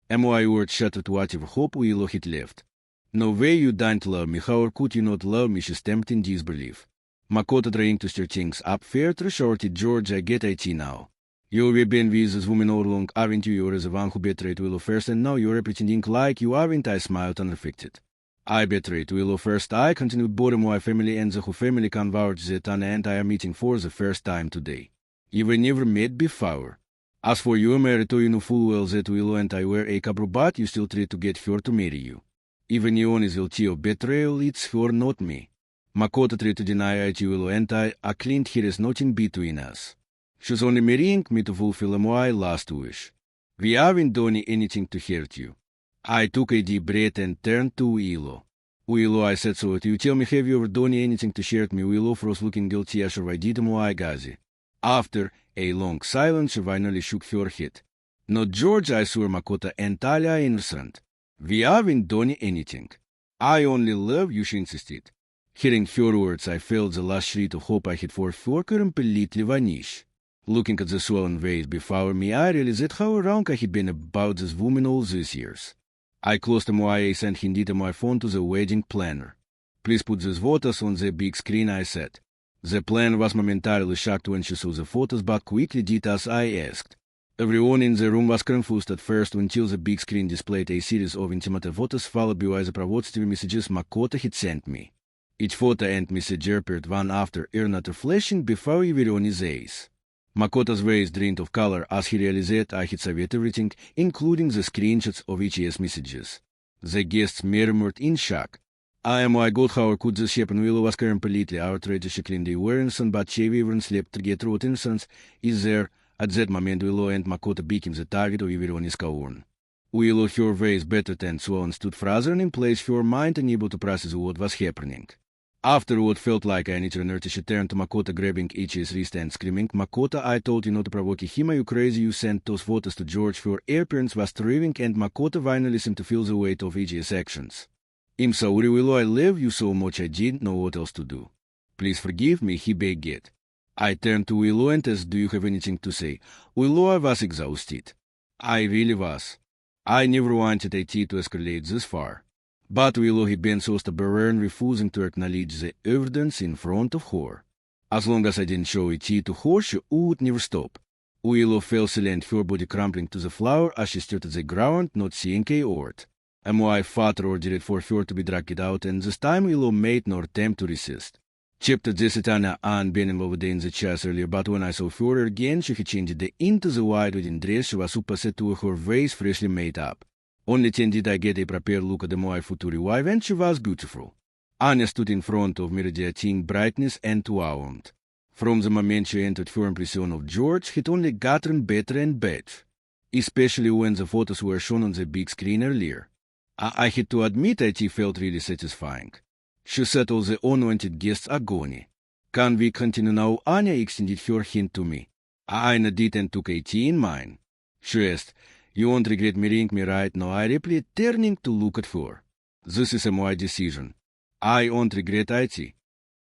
My words shattered whatever hope Willow had left. No way, you don't love me. How could you not love me? She stamped in disbelief. Makota, trying to stir things up, further shorted, George, I get it now. You've been with this woman all along, haven't you? You're the one who betrayed Willow first, and now you're pretending like you haven't. I smiled unaffected. I betrayed Willow first. I continued boredom my family and the whole family converged that and I am meeting for the first time today. You were never met before. As for you, Merito, you know full well that Willow and I were a couple, but you still try to get her to marry you. Even you is guilty of betrayal, it's her, not me. Makoto tried to deny it, Willow and I claimed there is nothing between us. She's only marrying me to fulfill my last wish. We haven't done anything to hurt you. I took a deep breath and turned to Willow. Willow, I said, so you tell me, have you ever done anything to hurt me? Willow froze, looking guilty as I did my gazi. After a long silence, she finally shook her head. Not George, I swore, Makoto and Talia are innocent. We haven't done anything. I only love you, she insisted. Hearing her words, I felt the last shred of hope I had for her completely vanish. Looking at the swollen face before me, I realized how wrong I had been about this woman all these years. I closed my eyes and handed my phone to the wedding planner. Please put these photos on the big screen, I said. The planner was momentarily shocked when she saw the photos, but quickly did as I asked. Everyone in the room was confused at first until the big screen displayed a series of intimate photos followed by the provocative messages Makoto had sent me. Each photo and message appeared one after another, flashing before everyone's eyes. Makoto's face drained of color as he realized I had saved everything, including the screenshots of each messages. The guests murmured in shock. My God, how could this happen? Willow was completely outraged. She claimed they were innocent, but she even slept to get what innocence is there. At that moment, Willow and Makoto became the target of everyone's scorn. Willow, her face battered and swollen, stood frozen in place, her mind unable to process what was happening. After what felt like an eternity, she turned to Makoto, grabbing each wrist and screaming, "Makoto, I told you not to provoke him. Are you crazy? You sent those photos to George." Her appearance was thriving, and Makoto finally seemed to feel the weight of each actions. "I'm sorry, Willow, I love you so much I didn't know what else to do. Please forgive me," he begged. I turned to Willow and asked, "Do you have anything to say?" Willow, I was exhausted. I really was. I never wanted it to escalate this far. But Willow had been so stubborn, refusing to acknowledge the evidence in front of her. As long as I didn't show it to her, she would never stop. Willow fell silent, her body crumpling to the floor as she stared at the ground, not seeing a word. My father ordered for her to be dragged out, and this time Willow made no attempt to resist. Chapter Desitana and been involved in the chase earlier, but when I saw her again, she had changed into the white wedding dress. She was super set to her face, freshly made up. Only then did I get a prepared look at my future wife, and she was beautiful. Anya stood in front of me, radiating brightness and warmth. From the moment she entered, her impression of George had only gotten better and better, especially when the photos were shown on the big screen earlier. I had to admit that it felt really satisfying. She settled the unwanted guest's agony. "Can we continue now?" Anya extended her hand to me. I nodded and took a tea in mine. She asked, "You won't regret marrying me, right?" "No," I replied, turning to look at her. "This is my decision. I won't regret it."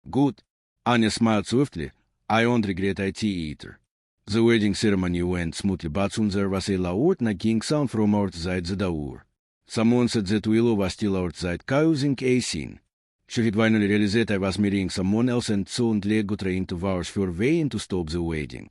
"Good." Anya smiled swiftly. "I won't regret it either." The wedding ceremony went smoothly, but soon there was a loud knocking sound from outside the door. Someone said that Willow was still outside, causing a scene. She had finally realized that I was marrying someone else, and suddenly got trying to force her way in to stop the wedding.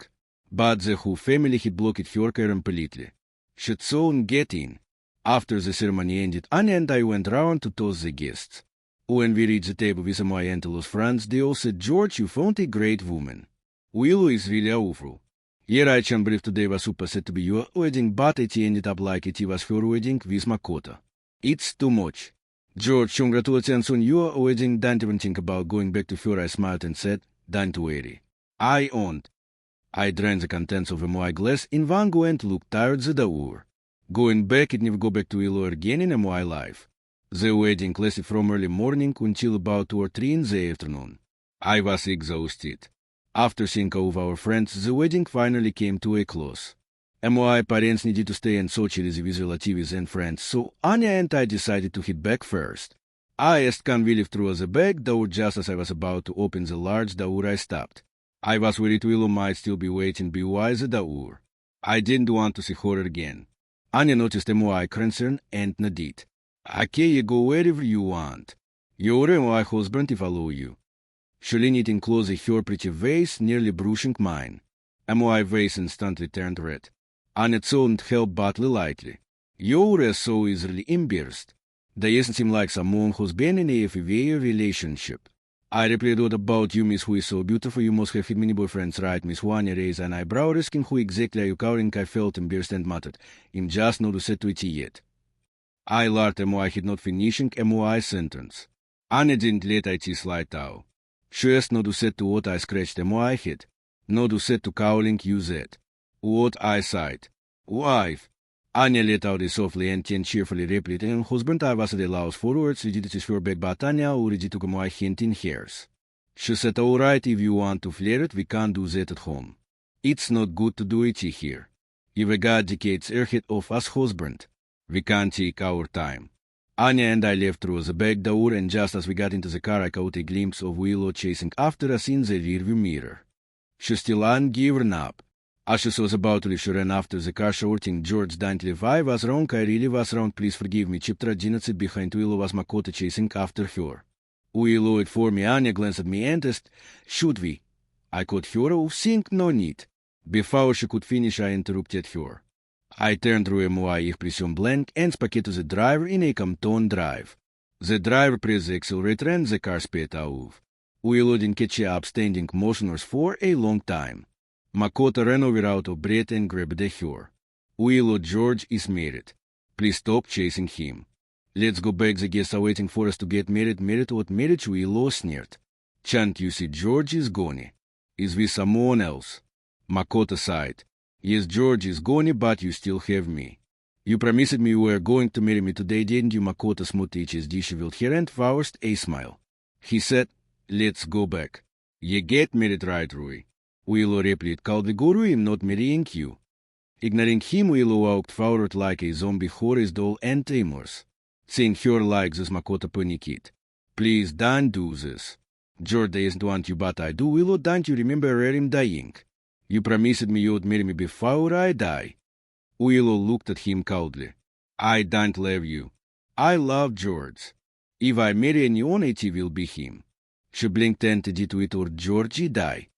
But the whole family had blocked her completely. She'd soon get in. After the ceremony ended, Anya and I went round to toast the guests. When we reached the table with my Aunt's friends, they all said, "George, you found a great woman. Willow is really awful. Yeah, I can't believe today was super set to be your wedding, but it ended up like it was her wedding with Makoto. It's too much. George, congratulations on your wedding. Don't even think about going back to her." I smiled and said, "Don't worry. I won't." I drained the contents of my glass in one go and looked toward the door. Going back, I'd never go back to Willow again in my life. The wedding lasted from early morning until about 2 or 3 in the afternoon. I was exhausted. After seeing all of our friends, the wedding finally came to a close. My parents needed to stay in Sochi with relatives and friends, so Anya and I decided to head back first. I asked, "Can we leave through the back door?" Just as I was about to open the large door, I stopped. I was worried Willow might still be waiting by the door. I didn't want to see her again. Anya noticed my concern and nodded. "Okay, you go wherever you want. You're my husband if I follow you." She leaned in closer, her pretty face nearly brushing mine. My face instantly turned red. Anya couldn't help but lightly. "You're so easily embarrassed." They doesn't seem like someone who's been in a FVA relationship. I replied, what about you, miss, who is so beautiful? You must have had many boyfriends, right? Miss Wanya raised an eyebrow, asking who exactly are you covering? I felt embarrassed and muttered, I'm just not set to it yet. I learned MOI had not finishing MOI sentence. Anya didn't let it slide out. She asked not to set to what I scratched MOI head. Not to set to cowling use it. What I sighed. Wife. Anya let out a softly and cheerfully replied, and husband I was the louse forwards, ready to swear back but Anya already took my hint in hairs. She said, alright, if you want to flirt, we can't do that at home. It's not good to do it here. If a guy decades ahead of us husband, we can't take our time. Anya and I left through the back door, and just as we got into the car I caught a glimpse of Willow chasing after us in the rearview mirror. She still hadn't given up. As she was about to leave, she ran after the car shouting, George, don't leave. I was wrong, I really was wrong, please forgive me. Chapter 11 behind Willow was Makota chasing after her. Willow it for me. Anya glanced at me and asked, should we? I could hear her think no need. Before she could finish I interrupted her. I turned through MOI ich pressed blank and spoke to the driver in a Compton drive. The driver pressed the accelerator and the car sped off. Willow didn't catch up, standing motionless for a long time. Makota ran over out of breath and grabbed her. Willow, George is married. Please stop chasing him. Let's go back, the guests are waiting for us to get married. Married what marriage? Willow sneered. Can't you see George is gone? Is with someone else? Makota sighed. Yes, George is gone, but you still have me. You promised me you were going to marry me today, didn't you? Makota smoothed his disheveled hair and forced a smile. He said, let's go back. You get married, right, Rui? Willow replied coldly, Guru, I'm not marrying you. Ignoring him, Willow walked forward like a zombie Horace doll and Tamers. Seeing her like this, Makota panicked. Please don't do this. George doesn't want you, but I do. Willow, don't you remember where I'm dying? You promised me you'd marry me before I die. Willow looked at him coldly. I don't love you. I love George. If I marry anyone, it will be him. She blinked and did it or Georgie die.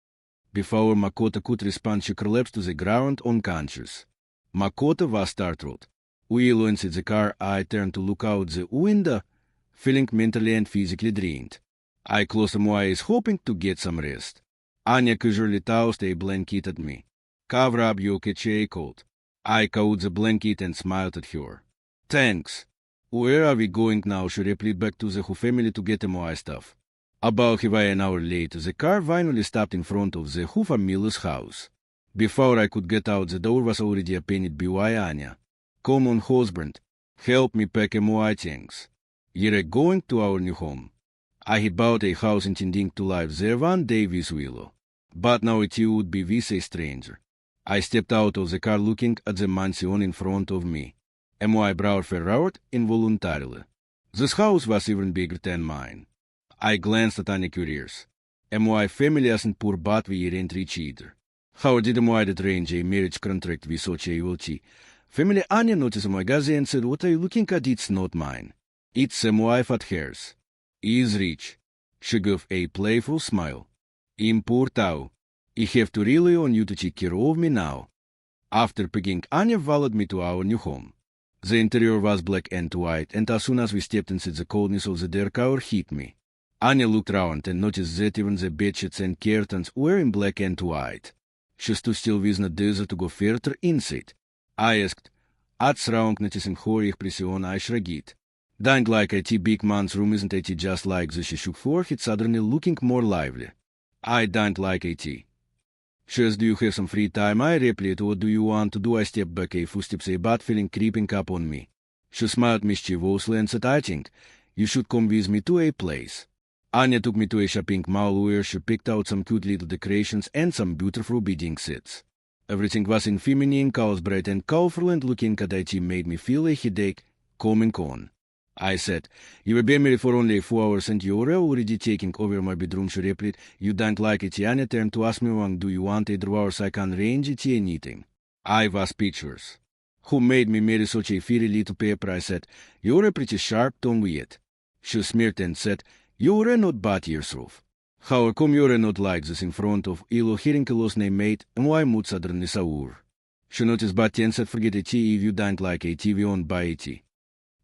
Before Makota could respond, she collapsed to the ground unconscious. Makota was startled. Willow inside the car, I turned to look out the window, feeling mentally and physically drained. I closed my eyes, hoping to get some rest. Anya casually tossed a blanket at me. Cover up, you catch a cold. I caught the blanket and smiled at her. Thanks. Where are we going now? She replied, back to the Who family to get my stuff. About half an hour later, the car finally stopped in front of the Who family's house. Before I could get out, the door was already opened by Anya. Come on, husband. Help me pack my things. You're going to our new home. I had bought a house intending to live there one day with Willow. But now it would be with a stranger. I stepped out of the car looking at the mansion in front of me. My brow furrowed involuntarily. This house was even bigger than mine. I glanced at Anya curious. My family isn't poor, but we ain't rich either. How did I arrange a marriage contract with such a wealthy family? Anya noticed my gaze and said, what are you looking at? It's not mine. It's my wife at hers. He is rich. She gave a playful smile. I'm poor too. I have to rely on you to take care of me now. After picking, Anya followed me to our new home. The interior was black and white, and as soon as we stepped inside, the coldness of the dark hour hit me. Anya looked round and noticed that even the bedsheets and curtains were in black and white. She stood still with no desire to go further inside. I asked, what's wrong? Noticing her expression, I shrugged. Don't like it, big man's room, isn't it just like this? She shook her head, suddenly looking more lively. I don't like it. She asked, do you have some free time? I replied, what do you want to do? I stepped back a few steps, a bad feeling creeping up on me. She smiled mischievously and said, I think you should come with me to a place. Anya took me to a shopping mall where she picked out some cute little decorations and some beautiful bedding sets. Everything was in feminine colors, bright and colorful, and looking at it made me feel a headache coming on. I said, you have been married for only 4 hours and you're already taking over my bedroom. She replied, you don't like it. Anya turned to ask me, do you want a drawer so I can arrange it anything? I was speechless. Who made me marry such a fairy little paper? I said, you're a pretty sharp tongue yet. She smirked and said, you're not bad yourself. How come you're not like this in front of Ilo, hearing a lost name mate, and why mood suddenly sour? She noticed but and said, forget it if you don't like a TV on by it.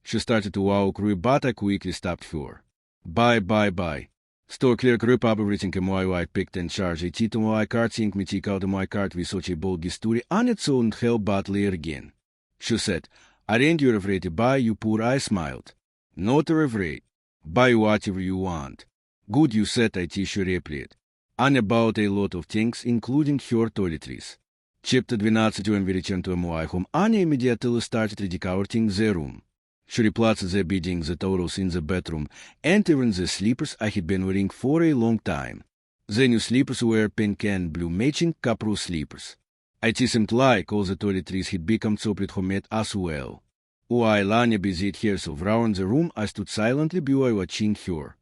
She started to walk, but I quickly stopped her. Bye. Store clerk ripped up everything mooi I picked and charged a titel mooi kaart sink met ik out mooi kaart wie such a bold story aan het zo'n heel bad leer again. She said, aren't you afraid to buy? You poor I smiled. Not afraid. Buy whatever you want. Good, you said, she replied. And about a lot of things, including her toiletries. Chapter 12 when we returned to my home, Anya immediately started redecorating the room. She replaced the bedding, the towels in the bedroom, and even the slippers I had been wearing for a long time. The new slippers were pink and blue, matching couple slippers. It seemed like all the toiletries had become separate homemade as well. While Anya busied herself around the room, I stood silently by watching her.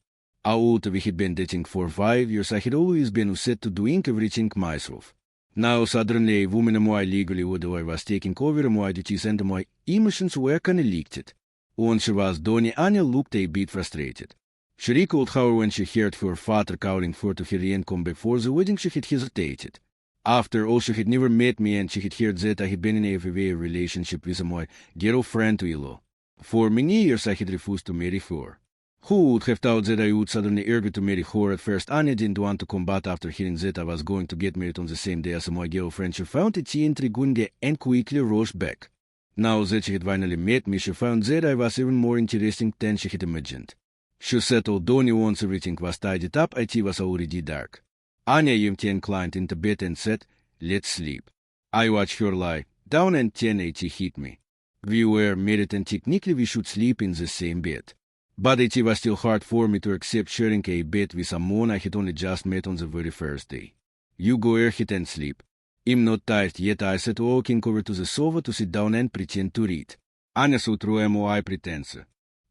Although we had been dating for 5 years, I had always been set to doing everything myself. Now suddenly a woman my legally I was taking over my duties and my emotions were conflicted. When she was done, Anya looked a bit frustrated. She recalled how when she heard her father calling for to her income before the wedding she had hesitated. After all, she had never met me and she had heard that I had been in a relationship with my girlfriend-in-law. For many years I had refused to marry her. Who would have thought that I would suddenly agree to marry her? At first, Anya didn't want to come, but after hearing that I was going to get married on the same day as my girlfriend, she found it intriguing and quickly rushed back. Now that she had finally met me, she found that I was even more interesting than she had imagined. She settled down once everything was tidied up, it was already dark. Anya empty inclined into bed and said, let's sleep. I watched her lie down and 10:80 hit me. We were married and technically we should sleep in the same bed. But it was still hard for me to accept sharing a bed with someone I had only just met on the very first day. You go ahead and sleep. I'm not tired yet, I said, walking over to the sofa to sit down and pretend to read. Anya saw through my pretense.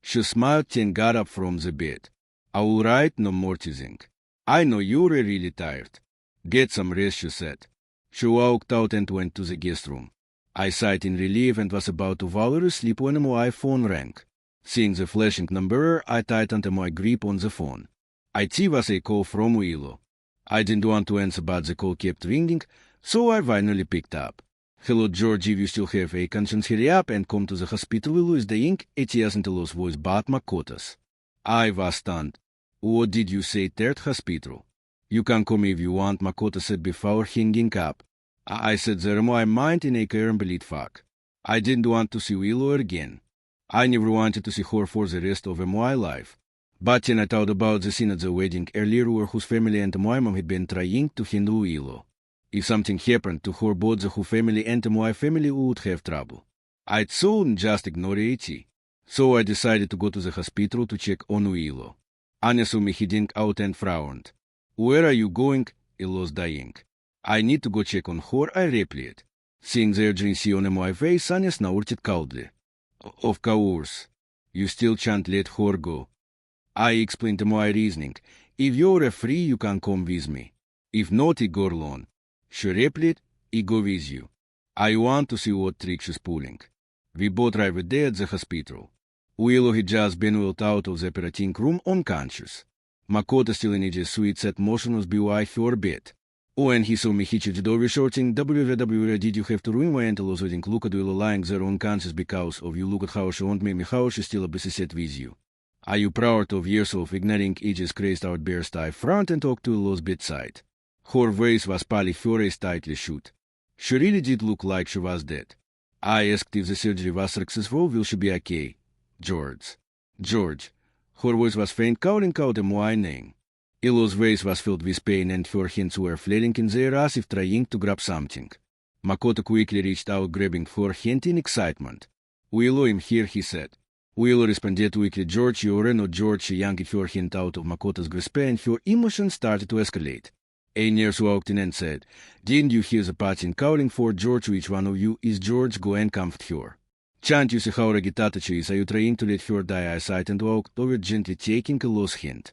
She smiled and got up from the bed. All right, no more teasing. I know you're really tired. Get some rest, she said. She walked out and went to the guest room. I sighed in relief and was about to fall asleep when my phone rang. Seeing the flashing number, I tightened my grip on the phone. It was a call from Willow. I didn't want to answer, but the call kept ringing, so I finally picked up. Hello, George, if you still have a conscience, hurry up and come to the hospital. Willow is dying. It isn't a lost voice, but Makota's. I was stunned. What did you say, third hospital? You can come if you want, Makota said before hanging up. I said there my mind in a complete fog. I didn't want to see Willow again. I never wanted to see her for the rest of my life. But then I thought about the scene at the wedding earlier where whose family and my mom had been trying to handle Willow. If something happened to her, both the whole family and my family would have trouble. I'd soon just ignore it. So I decided to go to the hospital to check on Willow. Anya saw me heading out and frowned. Where are you going? Willow's dying. I need to go check on her, I replied. Seeing the urgency on my face, Anya snorted coldly. Of course. You still can't let her go. I explained my reasoning. If you're free, you can come with me. If not, I go alone. She replied, I go with you. I want to see what trick she's pulling. We both arrived there at the hospital. Willow had just been wheeled out of the operating room unconscious. Makota, still in a sweet sat motionless by her bed. When he saw me hitched over shouting, WWW, did you have to ruin my antelope's wedding? Look at Willow lying there unconscious because of you. Look at how she won't make me, how she still sat with you. Are you proud of yourself? Ignoring Aegis crazed outburst, I front and talked to Willow's bedside. Her voice was pale, her eyes tightly shut. She really did look like she was dead. I asked if the surgery was successful, will she be okay? George. Her voice was faint, calling out my name. Willow's face was filled with pain and her hands were flailing in the air as if trying to grab something. Makota quickly reached out, grabbing her hand in excitement. Willow, I'm here, he said. Willow responded quickly, George, you're not George. She yanked her hand out of Makota's grasp and her emotions started to escalate. A nurse walked in and said, didn't you hear the patient calling for George? Which one of you is George? Go and comfort her. Can't you see how agitated she is? Are you trying to let her die? I sighed and walked over, gently taking Willow's hand.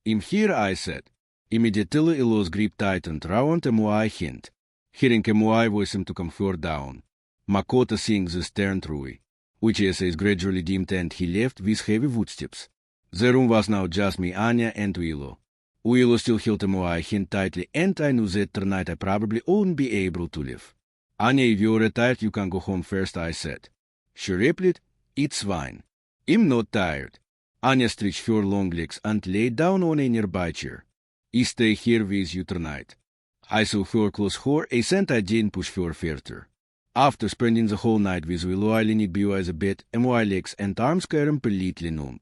I'm here, I said. Immediately Willow's grip tightened round my hand. Hearing my voice seemed to calm her down. Makota, seeing this, turned through, which is gradually dimmed, and he left with heavy footsteps. The room was now just me, Anya, and Willow. Willow still held my hand tightly, and I knew that tonight I probably wouldn't be able to live. Anya, if you're tired, you can go home first, I said. She replied, it's fine. I'm not tired. Anya stretched her long legs and lay down on a nearby chair. I stay here with you tonight. I saw her close her a scent I didn't push her further. After spending the whole night with Willow, I leaned by the bed and my legs and arms were completely numb.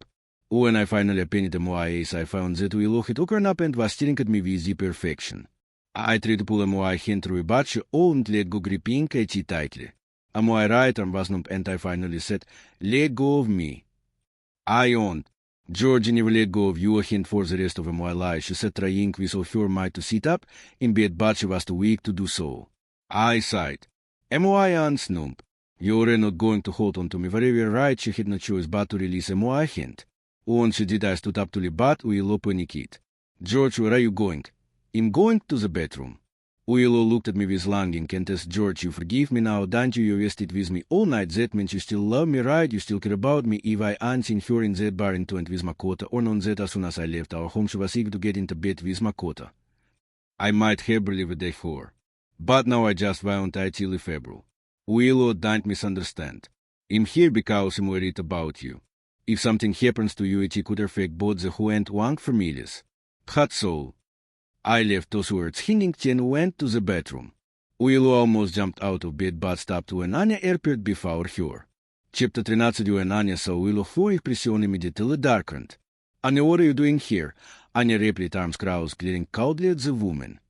When I finally opened my eyes, I found that Willow had woken up and was staring at me with deep perfection. I tried to pull my hand through, but she wouldn't let go, gripping it tightly. My right arm was numb and I finally said, "Let go of me." I yawned. "Georgie never let go of your hand for the rest of my life," she said, trying with all her might to sit up in bed, but she was too weak to do so. I sighed. My hands numb. "You're not going to hold on to me forever, right?" She had no choice but to release my hand. Once she did, I stood up to leave, but Willow panicked. "George, where are you going?" "I'm going to the bedroom." Willow looked at me with longing and asked, "George, you forgive me now, don't you? You wasted with me all night. That means you still love me, right? You still care about me. If I hadn't seen her in that bar and went with Makota, or known that as soon as I left our home she was eager to get into bed with Makota, I might have believed that for. But now I just want it till February. Willow, don't misunderstand. I'm here because I'm worried about you. If something happens to you, it could affect both the who and one families. That's all." I left those words hanging and went to the bedroom. Willow almost jumped out of bed but stopped when Anya appeared before her. Chapter 13 when Anya saw Willow, her expression immediately darkened. "Anya, what are you doing here?" Anya replied, arms crossed, glaring coldly at the woman.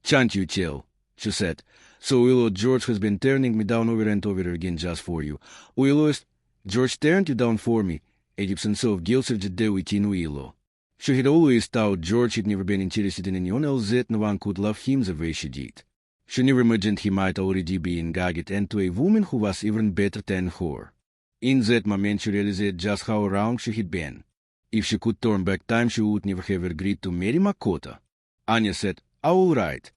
"Can't you tell?" she said. "So Willow, George has been turning me down over and over again just for you." "Willow, George turned you down for me." A deep sense of guilt surged within Willow. She had always thought George had never been interested in anyone else, that no one could love him the way she did. She never imagined he might already be engaged and to a woman who was even better than her. In that moment she realized just how wrong she had been. If she could turn back time, she would never have agreed to marry Makota. Anya said, "All right."